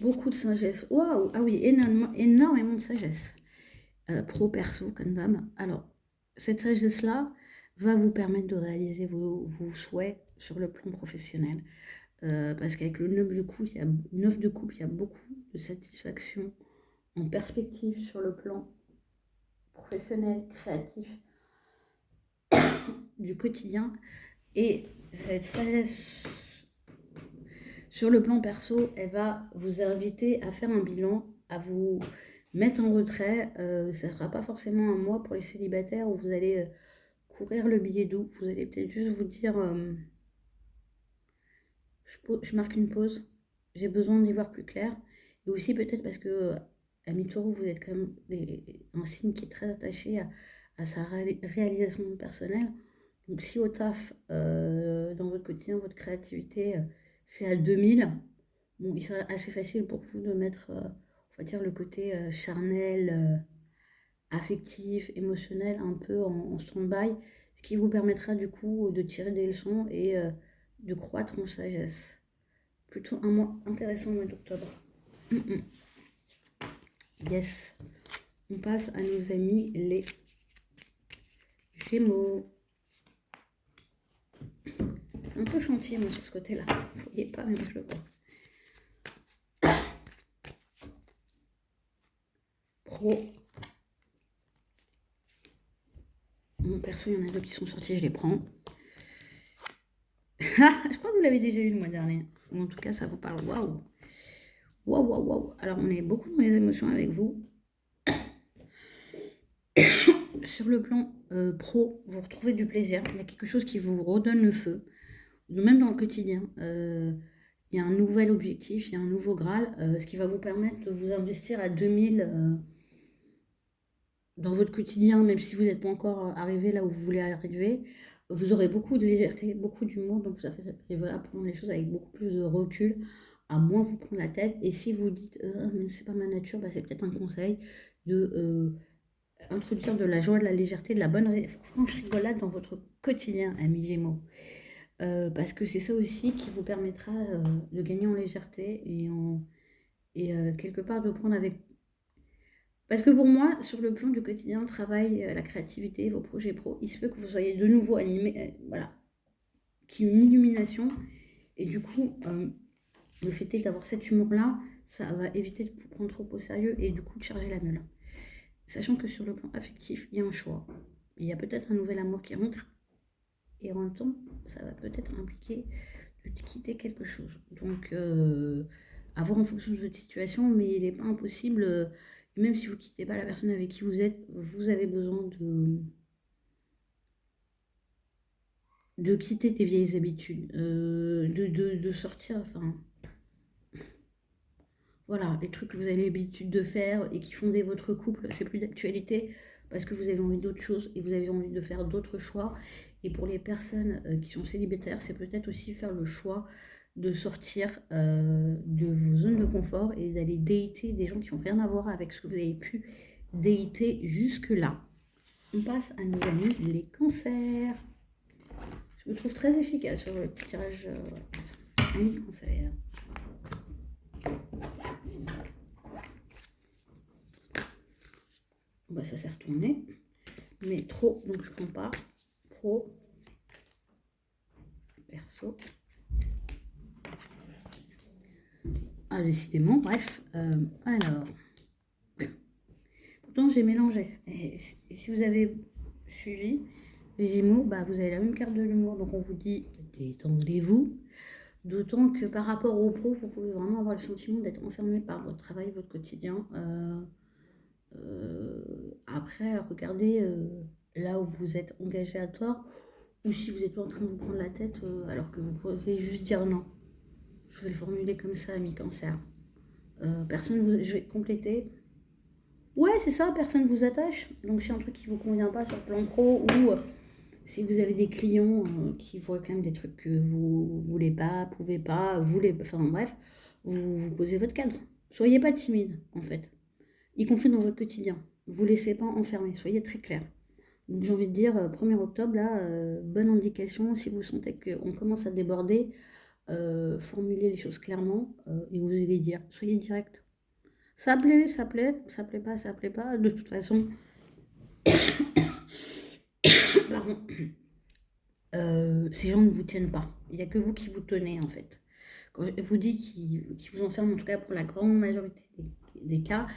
Beaucoup de sagesse. Waouh! Ah oui, énormément de sagesse. Pro, perso, comme d'hab. Alors, cette sagesse-là va vous permettre de réaliser vos souhaits sur le plan professionnel. Parce qu'avec le 9 de coupe, il y a beaucoup de satisfaction en perspective sur le plan professionnel, créatif, du quotidien. Et cette sagesse sur le plan perso, elle va vous inviter à faire un bilan, à vous mettre en retrait. Ça ne sera pas forcément un mois pour les célibataires où vous allez courir le billet doux. Vous allez peut-être juste vous dire je marque une pause, j'ai besoin d'y voir plus clair. Et aussi peut-être parce que à mi-taureau, vous êtes quand même un signe qui est très attaché à sa réalisation personnelle. Donc si au taf, dans votre quotidien, votre créativité, c'est à 2000, bon, il serait assez facile pour vous de mettre, on va dire, le côté charnel, affectif, émotionnel, un peu en stand-by, ce qui vous permettra du coup de tirer des leçons et de croître en sagesse. Plutôt un mois intéressant au mois d'octobre. Yes. On passe à nos amis les Gémeaux. C'est un peu chantier, moi, sur ce côté-là. Vous voyez pas, mais moi, je le vois. Pro. Mon perso, il y en a deux qui sont sortis, je les prends. Je crois que vous l'avez déjà eu le mois dernier. Ou en tout cas, ça vous parle. Waouh. Waouh, waouh, waouh. Alors, on est beaucoup dans les émotions avec vous. Sur le plan pro, vous retrouvez du plaisir. Il y a quelque chose qui vous redonne le feu. Même dans le quotidien. Il y a un nouvel objectif, il y a un nouveau Graal, ce qui va vous permettre de vous investir à 2000 dans votre quotidien, même si vous n'êtes pas encore arrivé là où vous voulez arriver. Vous aurez beaucoup de légèreté, beaucoup d'humour, donc vous arriverez à prendre les choses avec beaucoup plus de recul, à moins vous prendre la tête. Et si vous dites mais c'est pas ma nature, bah, c'est peut-être un conseil de introduire de la joie, de la légèreté, de la bonne franche rigolade dans votre quotidien, amis Gémeaux. Parce que c'est ça aussi qui vous permettra de gagner en légèreté et quelque part de prendre avec... Parce que pour moi, sur le plan du quotidien, le travail, la créativité, vos projets pro, il se peut que vous soyez de nouveau animé, voilà, qu'il y ait une illumination. Et du coup, le fait est d'avoir cet humour-là, ça va éviter de vous prendre trop au sérieux et du coup de charger la meule. Sachant que sur le plan affectif, il y a un choix. Il y a peut-être un nouvel amour qui rentre. Et en même temps, ça va peut-être impliquer de quitter quelque chose. Donc, à voir en fonction de votre situation, mais il n'est pas impossible, même si vous ne quittez pas la personne avec qui vous êtes, vous avez besoin de quitter tes vieilles habitudes, de sortir, enfin, voilà, les trucs que vous avez l'habitude de faire et qui fondaient votre couple, c'est plus d'actualité parce que vous avez envie d'autre chose et vous avez envie de faire d'autres choix. Et pour les personnes qui sont célibataires, c'est peut-être aussi faire le choix de sortir de vos zones de confort et d'aller dater des gens qui n'ont rien à voir avec ce que vous avez pu dater jusque-là. On passe à nos amis les cancers. Je me trouve très efficace sur le petit tirage amis cancer. Bah, ça s'est retourné, mais trop, donc je prends pas. Pro, perso. Ah, décidément, bref. Alors, pourtant j'ai mélangé. Et si vous avez suivi les Gémeaux, bah, vous avez la même carte de l'humour, donc on vous dit détendez-vous. D'autant que par rapport au pro, vous pouvez vraiment avoir le sentiment d'être enfermé par votre travail, votre quotidien. Après, regardez là où vous êtes engagé à tort, ou si vous êtes pas en train de vous prendre la tête, alors que vous pouvez juste dire non. Je vais le formuler comme ça, ami cancer. Personne vous... Je vais compléter. Ouais, c'est ça, personne vous attache. Donc, si un truc qui vous convient pas sur le plan pro, ou si vous avez des clients qui vous réclament des trucs que vous voulez pas, pouvez pas, voulez... Enfin, bref, vous posez votre cadre. Soyez pas timide, en fait. Y compris dans votre quotidien. Vous laissez pas enfermer, soyez très clair. Donc j'ai envie de dire, 1er octobre, là, bonne indication, si vous sentez qu'on commence à déborder, formulez les choses clairement et osez les dire. Soyez direct. Ça plaît, ça plaît, ça plaît pas, ça plaît pas. De toute façon, pardon, ces gens ne vous tiennent pas. Il n'y a que vous qui vous tenez en fait. Quand je vous dis qu'ils vous enferment, en tout cas pour la grande majorité des cas,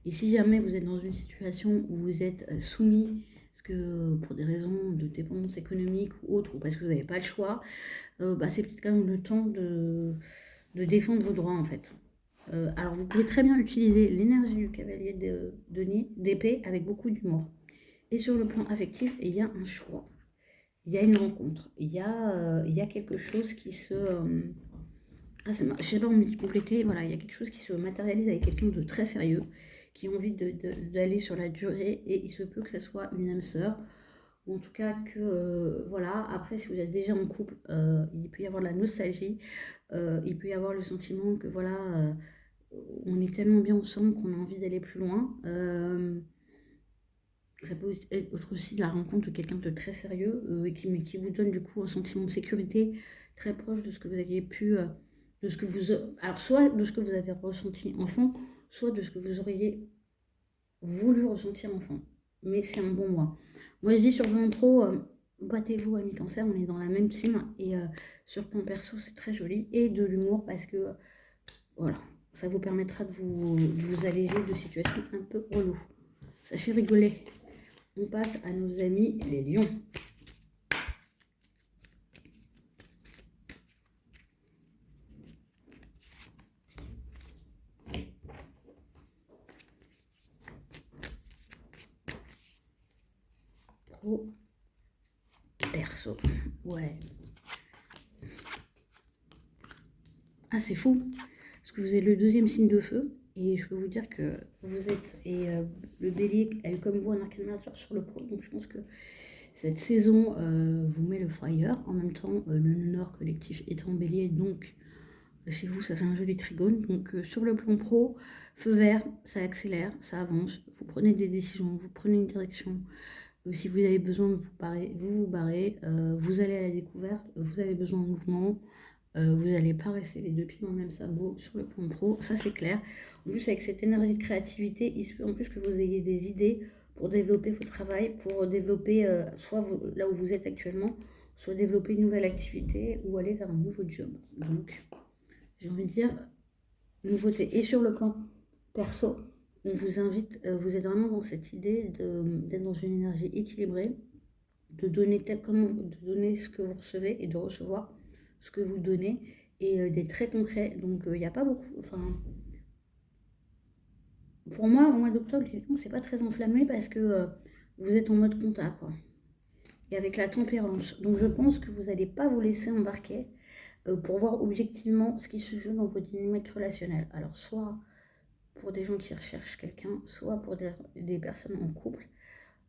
et si jamais vous êtes dans une situation où vous êtes soumis, parce que pour des raisons de dépendance économique ou autre, ou parce que vous n'avez pas le choix, bah, c'est peut-être quand même le temps de défendre vos droits en fait. Alors vous pouvez très bien utiliser l'énergie du cavalier d'épée avec beaucoup d'humour. Et sur le plan affectif, il y a un choix, il y a une rencontre, il y a quelque chose qui se... je sais pas, on me compléter, voilà, il y a quelque chose qui se matérialise avec quelqu'un de très sérieux, qui a envie d'aller sur la durée, et il se peut que ça soit une âme sœur, ou en tout cas que, voilà, après si vous êtes déjà en couple, il peut y avoir de la nostalgie, il peut y avoir le sentiment que voilà, on est tellement bien ensemble qu'on a envie d'aller plus loin. Ça peut être aussi la rencontre de quelqu'un de très sérieux mais qui vous donne du coup un sentiment de sécurité très proche de ce que vous aviez pu, de ce que vous, alors soit de ce que vous avez ressenti enfant, soit de ce que vous auriez voulu ressentir enfant. Mais c'est un bon mois. Moi je dis sur plan pro, battez-vous amis cancer, on est dans la même team et sur plan perso c'est très joli et de l'humour parce que voilà, ça vous permettra de vous alléger de situations un peu reloues. Sachez rigoler. On passe à nos amis les lions. Pro, perso. Ouais. Ah, c'est fou. Parce que vous êtes le deuxième signe de feu. Et je peux vous dire que vous êtes... Et le bélier a eu comme vous un arcane majeur sur le pro. Donc je pense que cette saison vous met le fire. En même temps, le nord collectif est en bélier. Donc chez vous, ça fait un joli trigone. Donc sur le plan pro, feu vert, ça accélère, ça avance. Vous prenez des décisions, vous prenez une direction. Si vous avez besoin de vous barrer, vous vous barrez. Vous allez à la découverte, vous avez besoin de mouvement. Vous n'allez pas rester les deux pieds dans le même sabot sur le plan pro, ça c'est clair. En plus, avec cette énergie de créativité, il se peut en plus que vous ayez des idées pour développer votre travail, pour développer soit là où vous êtes actuellement, soit développer une nouvelle activité ou aller vers un nouveau job. Donc, j'ai envie de dire, nouveauté. Et sur le plan perso, on vous invite, vous êtes vraiment dans cette idée d'être dans une énergie équilibrée, de donner de donner ce que vous recevez et de recevoir ce que vous donnez et d'être très concret. Donc il n'y a pas beaucoup. Enfin, pour moi, au mois d'octobre, les lions, c'est pas très enflammé parce que vous êtes en mode compta, quoi. Et avec la tempérance. Donc je pense que vous n'allez pas vous laisser embarquer pour voir objectivement ce qui se joue dans votre dynamique relationnelle. Alors soit pour des gens qui recherchent quelqu'un, soit pour des personnes en couple,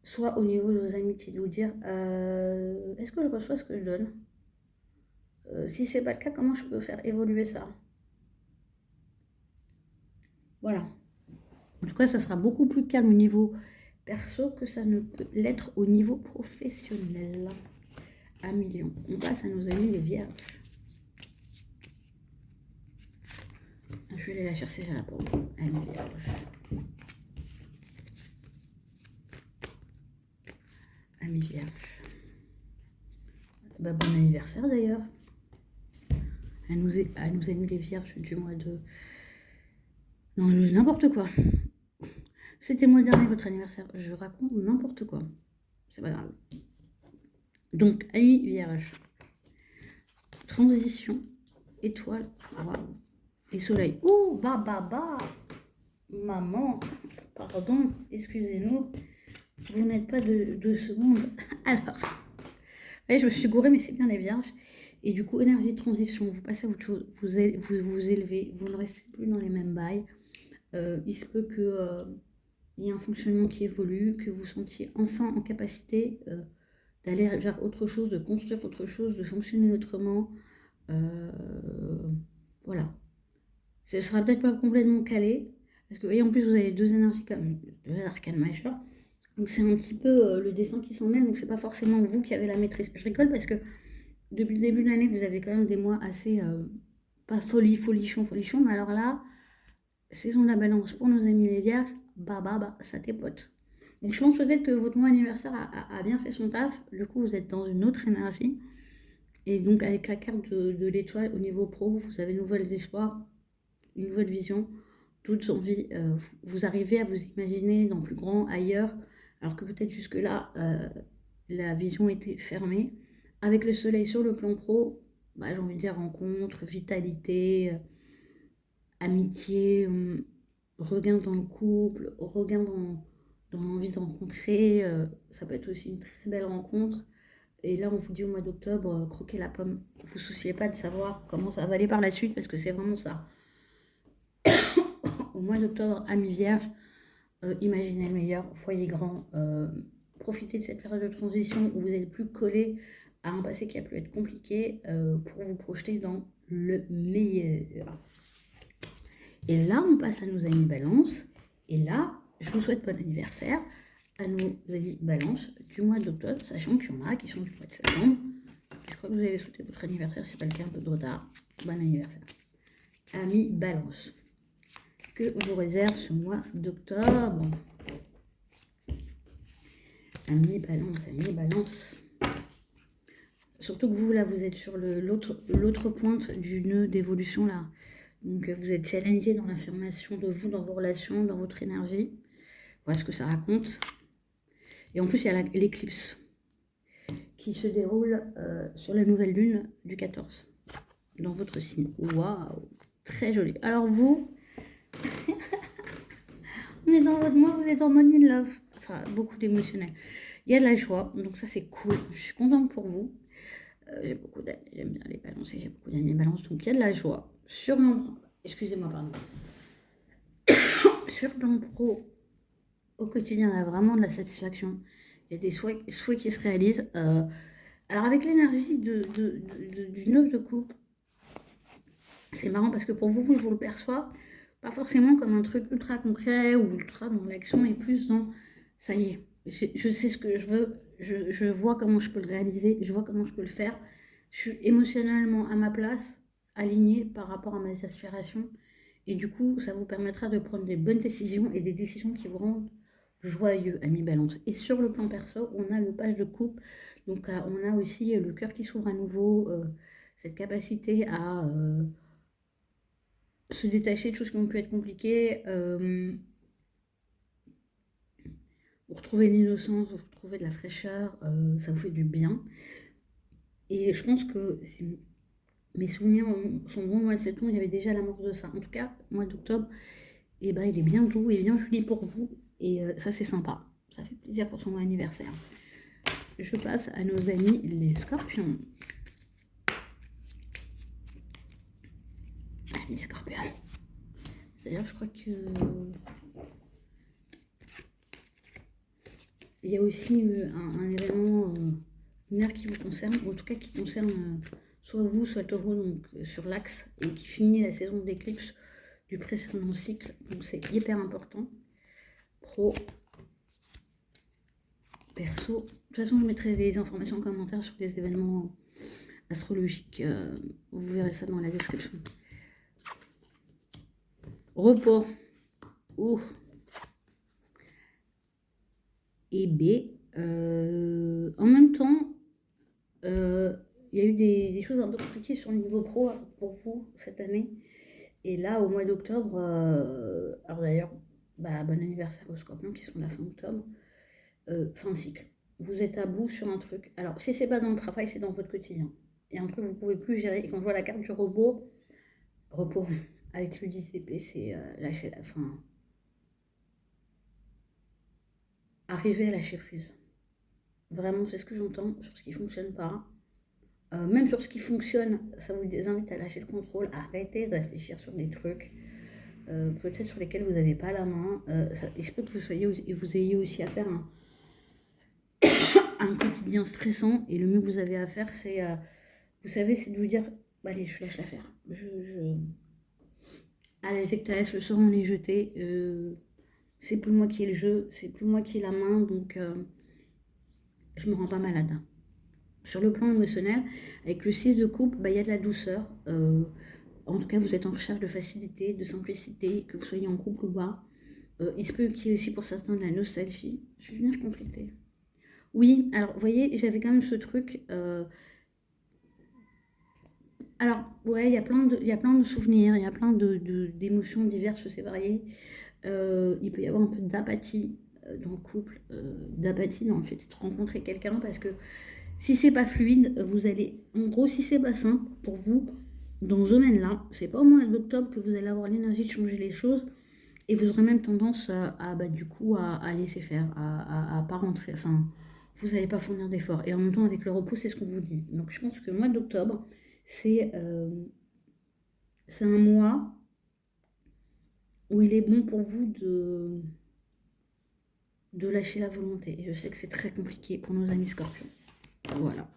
soit au niveau de vos amitiés, de vous dire est-ce que je reçois ce que je donne? Si c'est pas le cas, comment je peux faire évoluer ça? Voilà. En tout cas, ça sera beaucoup plus calme au niveau perso que ça ne peut l'être au niveau professionnel. À million. On passe à nos amis les vierges. Je vais aller la chercher à la paume. Amis vierges. Amis vierges. Bah, bon anniversaire d'ailleurs. À nos amis les vierges du mois de... Non, n'importe quoi. C'était le mois dernier votre anniversaire. Je raconte n'importe quoi. C'est pas grave. Donc, amis vierges. Transition. Étoile. Waouh. Et soleil. Oh, bah. Maman. Pardon. Excusez-nous. Vous n'êtes pas de ce monde. Alors. Ouais, je me suis gourée, mais c'est bien les vierges. Et du coup, énergie de transition. Vous passez à autre chose. Vous vous élevez. Vous ne restez plus dans les mêmes bails. Il se peut que... il y a un fonctionnement qui évolue, que vous sentiez enfin en capacité d'aller vers autre chose, de construire autre chose, de fonctionner autrement. Voilà. Ce sera peut-être pas complètement calé, parce que vous voyez, en plus, vous avez deux énergies comme deux arcanes majeures. Donc c'est un petit peu le dessin qui s'en mêle, donc c'est pas forcément vous qui avez la maîtrise. Je rigole parce que depuis le début de l'année, vous avez quand même des mois assez... pas folichon, mais alors là, saison de la balance pour nos amis les vierges, bah, ça tépote. Donc je pense peut-être que votre mois anniversaire a bien fait son taf. Du coup, vous êtes dans une autre énergie. Et donc, avec la carte de l'étoile au niveau pro, vous avez de nouveaux espoirs, une nouvelle vision, toutes envies. Vous arrivez à vous imaginer dans plus grand, ailleurs, alors que peut-être jusque-là, la vision était fermée. Avec le soleil sur le plan pro, bah, j'ai envie de dire rencontre, vitalité, amitié, regain dans le couple, regain dans l'envie de rencontrer. Ça peut être aussi une très belle rencontre. Et là, on vous dit au mois d'octobre, croquez la pomme. Ne vous souciez pas de savoir comment ça va aller par la suite, parce que c'est vraiment ça. Au mois d'octobre, amis vierges, imaginez le meilleur, foyer grand. Profitez de cette période de transition où vous êtes plus collé à un passé qui a pu être compliqué pour vous projeter dans le meilleur. Et là, on passe à nos amis balance. Et là, je vous souhaite bon anniversaire à nos amis balance du mois d'octobre, sachant qu'il y en a qui sont du mois de septembre. Je crois que vous avez souhaité votre anniversaire, c'est pas le cas, un peu de retard. Bon anniversaire. Amis balance. Que vous réserve ce mois d'octobre? Amis balance. Surtout que vous, là, vous êtes sur l'autre pointe du nœud d'évolution, là. Donc, vous êtes challengé dans l'affirmation de vous, dans vos relations, dans votre énergie. Voilà ce que ça raconte. Et en plus, il y a l'éclipse qui se déroule sur la nouvelle lune du 14, dans votre signe. Waouh, très joli. Alors vous, on est dans votre mois, vous êtes en mode in love. Enfin, beaucoup d'émotionnel. Il y a de la joie, donc ça c'est cool. Je suis contente pour vous. J'ai beaucoup d'amis, j'aime bien les balancer, j'ai beaucoup d'amis balances, donc il y a de la joie. Sur mon... Excusez-moi, pardon. Sur plan pro, au quotidien, il y a vraiment de la satisfaction. Il y a des souhaits qui se réalisent. Alors avec l'énergie du 9 de coupe, c'est marrant parce que pour vous, je vous le perçois pas forcément comme un truc ultra concret ou ultra dans l'action, mais plus dans ça y est, je sais ce que je veux, je vois comment je peux le réaliser, je vois comment je peux le faire. Je suis émotionnellement à ma place, alignée par rapport à mes aspirations. Et du coup, ça vous permettra de prendre des bonnes décisions et des décisions qui vous rendent joyeux, amis balance. Et sur le plan perso, on a le page de coupe. Donc, on a aussi le cœur qui s'ouvre à nouveau, cette capacité à se détacher de choses qui ont pu être compliquées, vous retrouvez l'innocence, vous retrouvez de la fraîcheur, ça vous fait du bien. Et je pense que si mes souvenirs sont bons, au mois de septembre, il y avait déjà l'amorce de ça. En tout cas, le mois d'octobre, eh ben, il est bien doux et bien joli pour vous. Et ça, c'est sympa. Ça fait plaisir pour son anniversaire. Je passe à nos amis les scorpions. Amis scorpions. D'ailleurs, je crois que il y a aussi un événement lunaire qui vous concerne, ou en tout cas qui concerne soit vous, soit le taureau, donc sur l'axe, et qui finit la saison d'éclipse du précédent cycle. Donc c'est hyper important. Pro, perso. De toute façon, je mettrai les informations en commentaire sur les événements astrologiques. Vous verrez ça dans la description. Repos. Ouh. Et B. En même temps, il y a eu des choses un peu compliquées sur le niveau pro pour vous cette année. Et là, au mois d'octobre, alors d'ailleurs, bon anniversaire aux Scorpions qui sont la fin octobre, fin de cycle. Vous êtes à bout sur un truc. Alors, si c'est pas dans le travail, c'est dans votre quotidien. Il y a un truc que vous pouvez plus gérer. Et quand je vois la carte du repos avec le 10 épée, c'est lâcher la fin. Arriver à lâcher prise. Vraiment, c'est ce que j'entends sur ce qui fonctionne pas. Même sur ce qui fonctionne, ça vous invite à lâcher le contrôle, à arrêter de réfléchir sur des trucs, peut-être sur lesquels vous n'avez pas la main. Il se peut que vous ayez aussi à faire un quotidien stressant, et le mieux que vous avez à faire, c'est, vous savez, c'est de vous dire, bah, allez, je lâche l'affaire. Allez, j'ai que ta laisse le sort, on est jeté. C'est plus moi qui ai le jeu, c'est plus moi qui ai la main, donc je me rends pas malade. Sur le plan émotionnel, avec le 6 de coupe, bah, y a de la douceur. En tout cas, vous êtes en recherche de facilité, de simplicité, que vous soyez en couple ou pas. Il se peut qu'il y ait aussi pour certains de la nostalgie. Je vais venir compléter. Oui, alors vous voyez, j'avais quand même ce truc. Alors, ouais, il y a plein de souvenirs, il y a plein d'émotions diverses et variées. Il peut y avoir un peu d'apathie dans le couple, d'apathie dans le fait de rencontrer quelqu'un, parce que si c'est pas fluide, vous allez, en gros, si c'est pas simple pour vous, dans ce domaine-là, c'est pas au mois d'octobre que vous allez avoir l'énergie de changer les choses, et vous aurez même tendance du coup, à laisser faire, à pas rentrer, enfin, vous n'allez pas fournir d'efforts. Et en même temps, avec le repos, c'est ce qu'on vous dit. Donc je pense que le mois d'octobre, c'est un mois où il est bon pour vous de lâcher la volonté. Et je sais que c'est très compliqué pour nos amis scorpions. Voilà.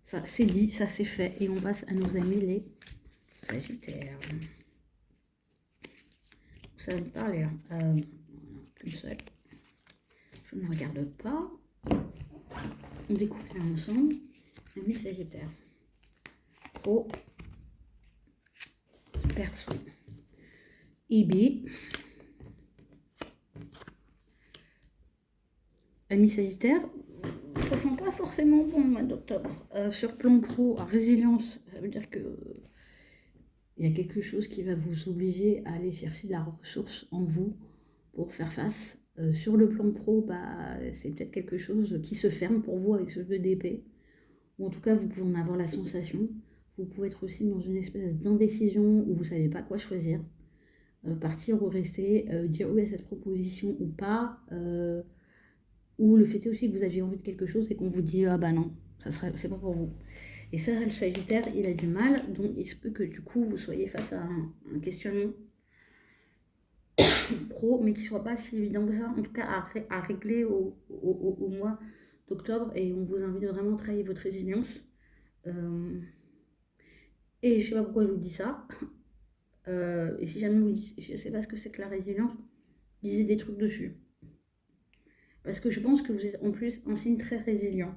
Ça, c'est dit, ça c'est fait. Et on passe à nos amis les sagittaires. Ça va me parler, là. Qu'une seule. Je ne regarde pas. On découvre ensemble. Amis sagittaires. Pro. Perso. IB. Amis sagittaires. Ça sent pas forcément bon le mois d'octobre. Sur plan pro, résilience, ça veut dire que il y a quelque chose qui va vous obliger à aller chercher de la ressource en vous pour faire face. Sur le plan pro, c'est peut-être quelque chose qui se ferme pour vous avec ce jeu d'épée. Ou en tout cas, vous pouvez en avoir la sensation. Vous pouvez être aussi dans une espèce d'indécision où vous ne savez pas quoi choisir. Partir ou rester, dire oui à cette proposition ou pas. Ou le fait est aussi que vous aviez envie de quelque chose et qu'on vous dit ah bah non, c'est pas pour vous. Et ça, le Sagittaire, il a du mal, donc il se peut que du coup vous soyez face à un questionnement pro, mais qui soit pas si évident que ça, en tout cas à régler au mois d'octobre, et on vous invite vraiment à travailler votre résilience. Et je sais pas pourquoi je vous dis ça. Et si jamais vous dites, je sais pas ce que c'est que la résilience, lisez des trucs dessus. Parce que je pense que vous êtes en plus un signe très résilient.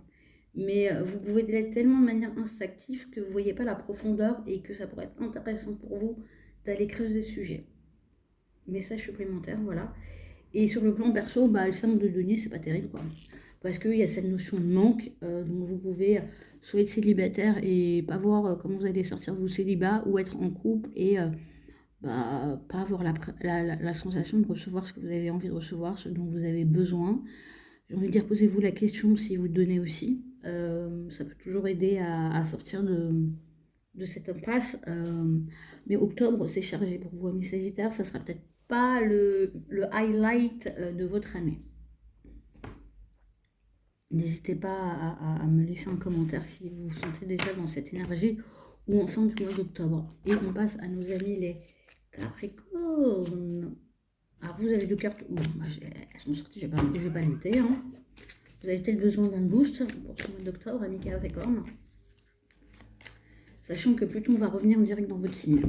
Mais vous pouvez l'être tellement de manière instinctive que vous ne voyez pas la profondeur, et que ça pourrait être intéressant pour vous d'aller creuser ce sujet. Message supplémentaire, voilà. Et sur le plan perso, le 5 de denier, c'est pas terrible, quoi. Parce qu'il y a cette notion de manque, donc vous pouvez soit être célibataire et pas voir comment vous allez sortir de vos célibats, ou être en couple et pas avoir la sensation de recevoir ce que vous avez envie de recevoir, ce dont vous avez besoin. J'ai envie de dire, posez-vous la question si vous donnez aussi. Ça peut toujours aider à sortir de cette impasse. Mais octobre, c'est chargé pour vous, amis Sagittaires. Ça sera peut-être pas le highlight de votre année. N'hésitez pas à me laisser un commentaire si vous vous sentez déjà dans cette énergie, ou en fin du mois d'octobre. Et on passe à nos amis les Capricorne. Alors, vous avez deux cartes. Bon, moi, elles sont sorties, je vais pas lutter. Hein. Vous avez peut-être besoin d'un boost pour ce mois d'octobre, ami Capricorne. Sachant que Pluton va revenir en direct dans votre signe.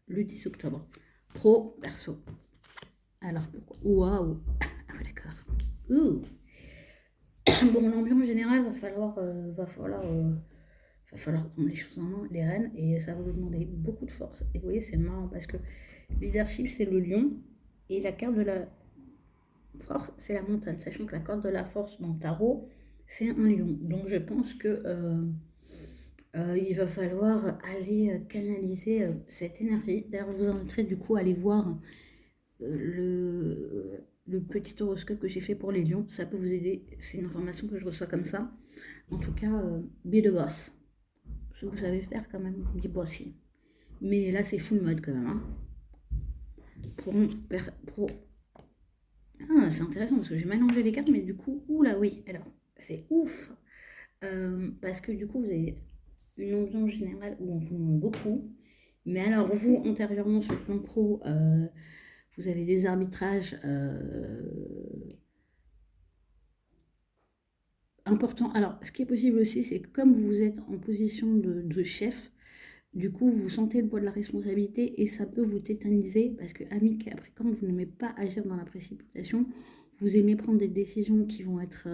Le 10 octobre. Pro, perso. Alors, pourquoi? Waouh. Ah, ouais, d'accord. Ouh. Bon, l'ambiance générale, va falloir prendre les choses en main, les rênes, et ça va vous demander beaucoup de force. Et vous voyez, c'est marrant parce que leadership, c'est le lion, et la carte de la force, c'est la montagne. Sachant que la carte de la force dans le tarot, c'est un lion. Donc, je pense que il va falloir aller canaliser cette énergie. D'ailleurs, je vous inviterai du coup à aller voir le petit horoscope que j'ai fait pour les lions. Ça peut vous aider. C'est une information que je reçois comme ça. En tout cas, be the boss. Ce que vous savez faire quand même, be bossy. Mais là, c'est full mode quand même. Hein. Pro. Ah, c'est intéressant parce que j'ai mélangé les cartes, mais du coup, oula, oui. Alors, c'est ouf. Parce que du coup, vous avez une ambiance générale où on vous demande beaucoup. Mais alors, vous, antérieurement, sur le plan pro, vous avez des arbitrages importants. Alors, ce qui est possible aussi, c'est que comme vous êtes en position de chef, du coup, vous sentez le poids de la responsabilité et ça peut vous tétaniser parce que, ami Capricorne, vous n'aimez pas agir dans la précipitation. Vous aimez prendre des décisions qui vont être,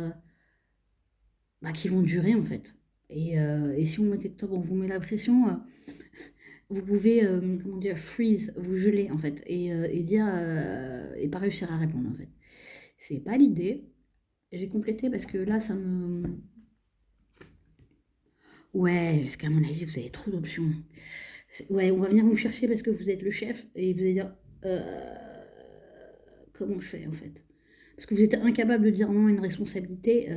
qui vont durer en fait. Et si au mois d'octobre on vous met la pression, vous pouvez, comment dire, freeze, vous geler en fait, et dire, et pas réussir à répondre en fait. C'est pas l'idée. J'ai complété parce que là, ça me. Ouais, parce qu'à mon avis, vous avez trop d'options. Ouais, on va venir vous chercher parce que vous êtes le chef et vous allez dire comment je fais en fait. Parce que vous êtes incapable de dire non à une responsabilité,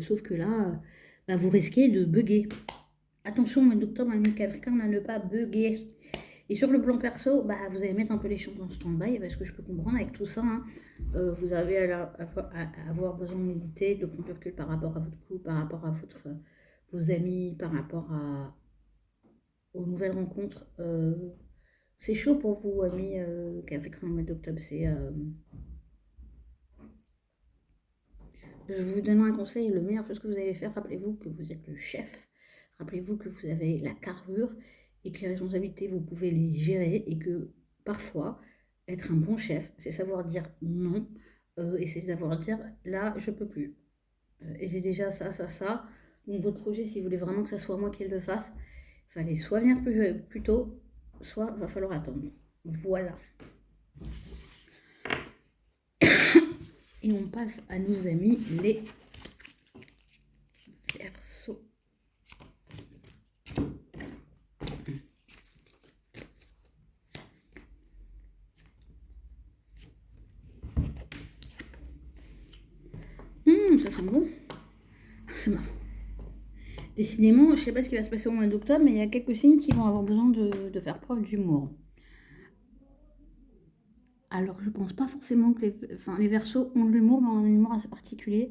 sauf que là, vous risquez de bugger. Attention, au mois d'octobre, un Capricorne, à ne pas bugger. Et sur le plan perso, vous allez mettre un peu les choses en stand-by parce que je peux comprendre avec tout ça. Hein, vous avez à avoir besoin de méditer, de prendre du recul par rapport à votre couple, par rapport à vos amis, par rapport aux nouvelles rencontres. C'est chaud pour vous, amis, Capricorne, au mois d'octobre. Je vous donne un conseil, le meilleur chose que vous allez faire, rappelez-vous que vous êtes le chef. Rappelez-vous que vous avez la carrure et que les responsabilités, vous pouvez les gérer et que parfois, être un bon chef, c'est savoir dire non et c'est savoir dire là, je peux plus. Et j'ai déjà ça, ça, ça. Donc votre projet, si vous voulez vraiment que ça soit moi qui le fasse, il fallait soit venir plus tôt, soit va falloir attendre. Voilà. Et on passe à nos amis les Verseaux. Ça sent bon. C'est marrant. Décidément, je ne sais pas ce qui va se passer au mois d'octobre, mais il y a quelques signes qui vont avoir besoin de faire preuve d'humour. Alors, je pense pas forcément que les Verseaux ont de l'humour, mais ont un humour assez particulier.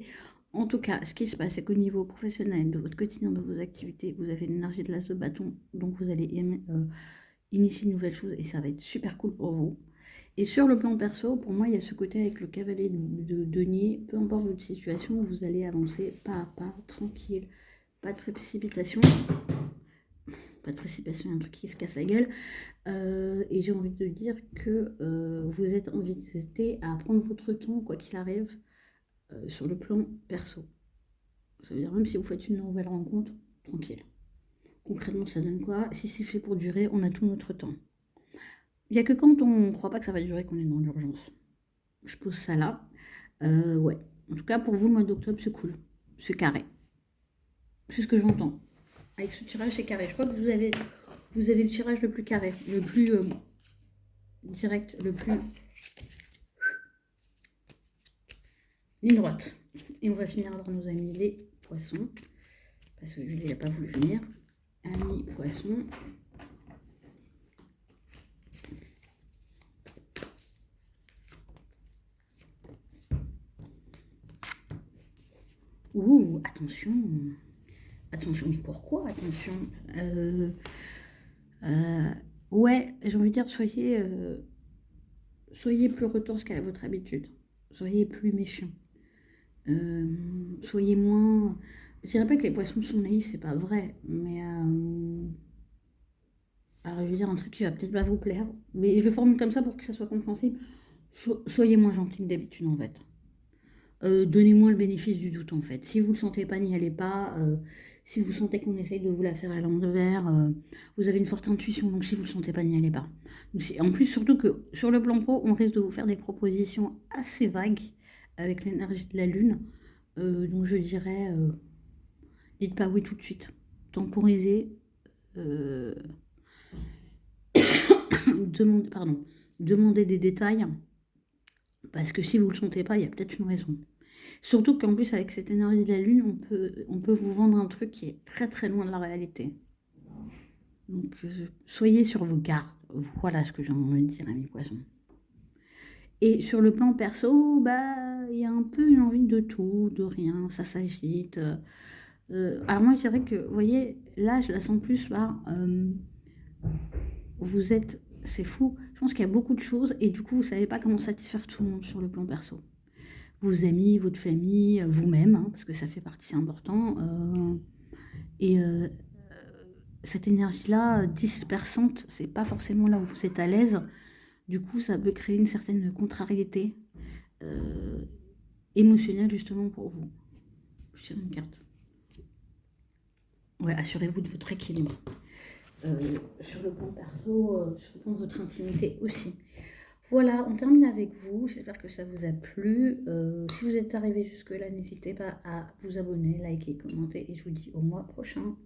En tout cas, ce qui se passe, c'est qu'au niveau professionnel, de votre quotidien, de vos activités, vous avez l'énergie de l'as de bâton, donc vous allez initier une nouvelle chose et ça va être super cool pour vous. Et sur le plan perso, pour moi, il y a ce côté avec le cavalier de denier, peu importe votre situation, vous allez avancer pas à pas, tranquille, pas de précipitation. Pas de précipitation, il y a un truc qui se casse la gueule. Et j'ai envie de dire que vous êtes invité à prendre votre temps, quoi qu'il arrive, sur le plan perso. Ça veut dire même si vous faites une nouvelle rencontre, tranquille. Concrètement, ça donne quoi? Si c'est fait pour durer, on a tout notre temps. Il n'y a que quand on ne croit pas que ça va durer qu'on est dans l'urgence. Je pose ça là. Ouais. En tout cas, pour vous, le mois d'octobre, c'est cool. C'est carré. C'est ce que j'entends. Avec ce tirage, c'est carré. Je crois que vous avez le tirage le plus carré, le plus direct, le plus ligne droite. Et on va finir par nos amis les poissons. Parce que Julie n'a pas voulu venir. Amis poissons. Ouh, attention. Attention, mais pourquoi attention Ouais, j'ai envie de dire, soyez plus retors qu'à votre habitude. Soyez plus méfiants. Soyez moins... Je dirais pas que les poissons sont naïfs, c'est pas vrai. Mais... alors, je vais dire un truc qui va peut-être pas vous plaire. Mais je le formule comme ça pour que ça soit compréhensible. Soyez moins gentil que d'habitude, en fait. Donnez-moi le bénéfice du doute en fait. Si vous le sentez pas, n'y allez pas. Si vous sentez qu'on essaye de vous la faire à l'envers, vous avez une forte intuition, donc si vous le sentez pas, n'y allez pas. Donc, en plus, surtout que sur le plan pro, on risque de vous faire des propositions assez vagues avec l'énergie de la Lune. Donc je dirais, dites pas oui tout de suite. Temporisez. euh, demandez des détails. Parce que si vous le sentez pas, il y a peut-être une raison. Surtout qu'en plus, avec cette énergie de la Lune, on peut vous vendre un truc qui est très très loin de la réalité. Donc, soyez sur vos gardes. Voilà ce que j'ai envie de dire à mes poissons. Et sur le plan perso, bah, il y a un peu une envie de tout, de rien, ça s'agite. Alors moi, je dirais que, vous voyez, là, je la sens plus là. Vous êtes, c'est fou. Je pense qu'il y a beaucoup de choses et du coup, vous savez pas comment satisfaire tout le monde sur le plan perso. Vos amis, votre famille, vous-même, hein, parce que ça fait partie, c'est important. Et cette énergie-là, dispersante, c'est pas forcément là où vous êtes à l'aise. Du coup, ça peut créer une certaine contrariété euh, émotionnelle justement pour vous. Je tire une carte. Ouais, assurez-vous de votre équilibre. Sur le plan perso, sur le plan de votre intimité aussi. Voilà, on termine avec vous. J'espère que ça vous a plu. Si vous êtes arrivé jusque-là, n'hésitez pas à vous abonner, liker, commenter. Et je vous dis au mois prochain.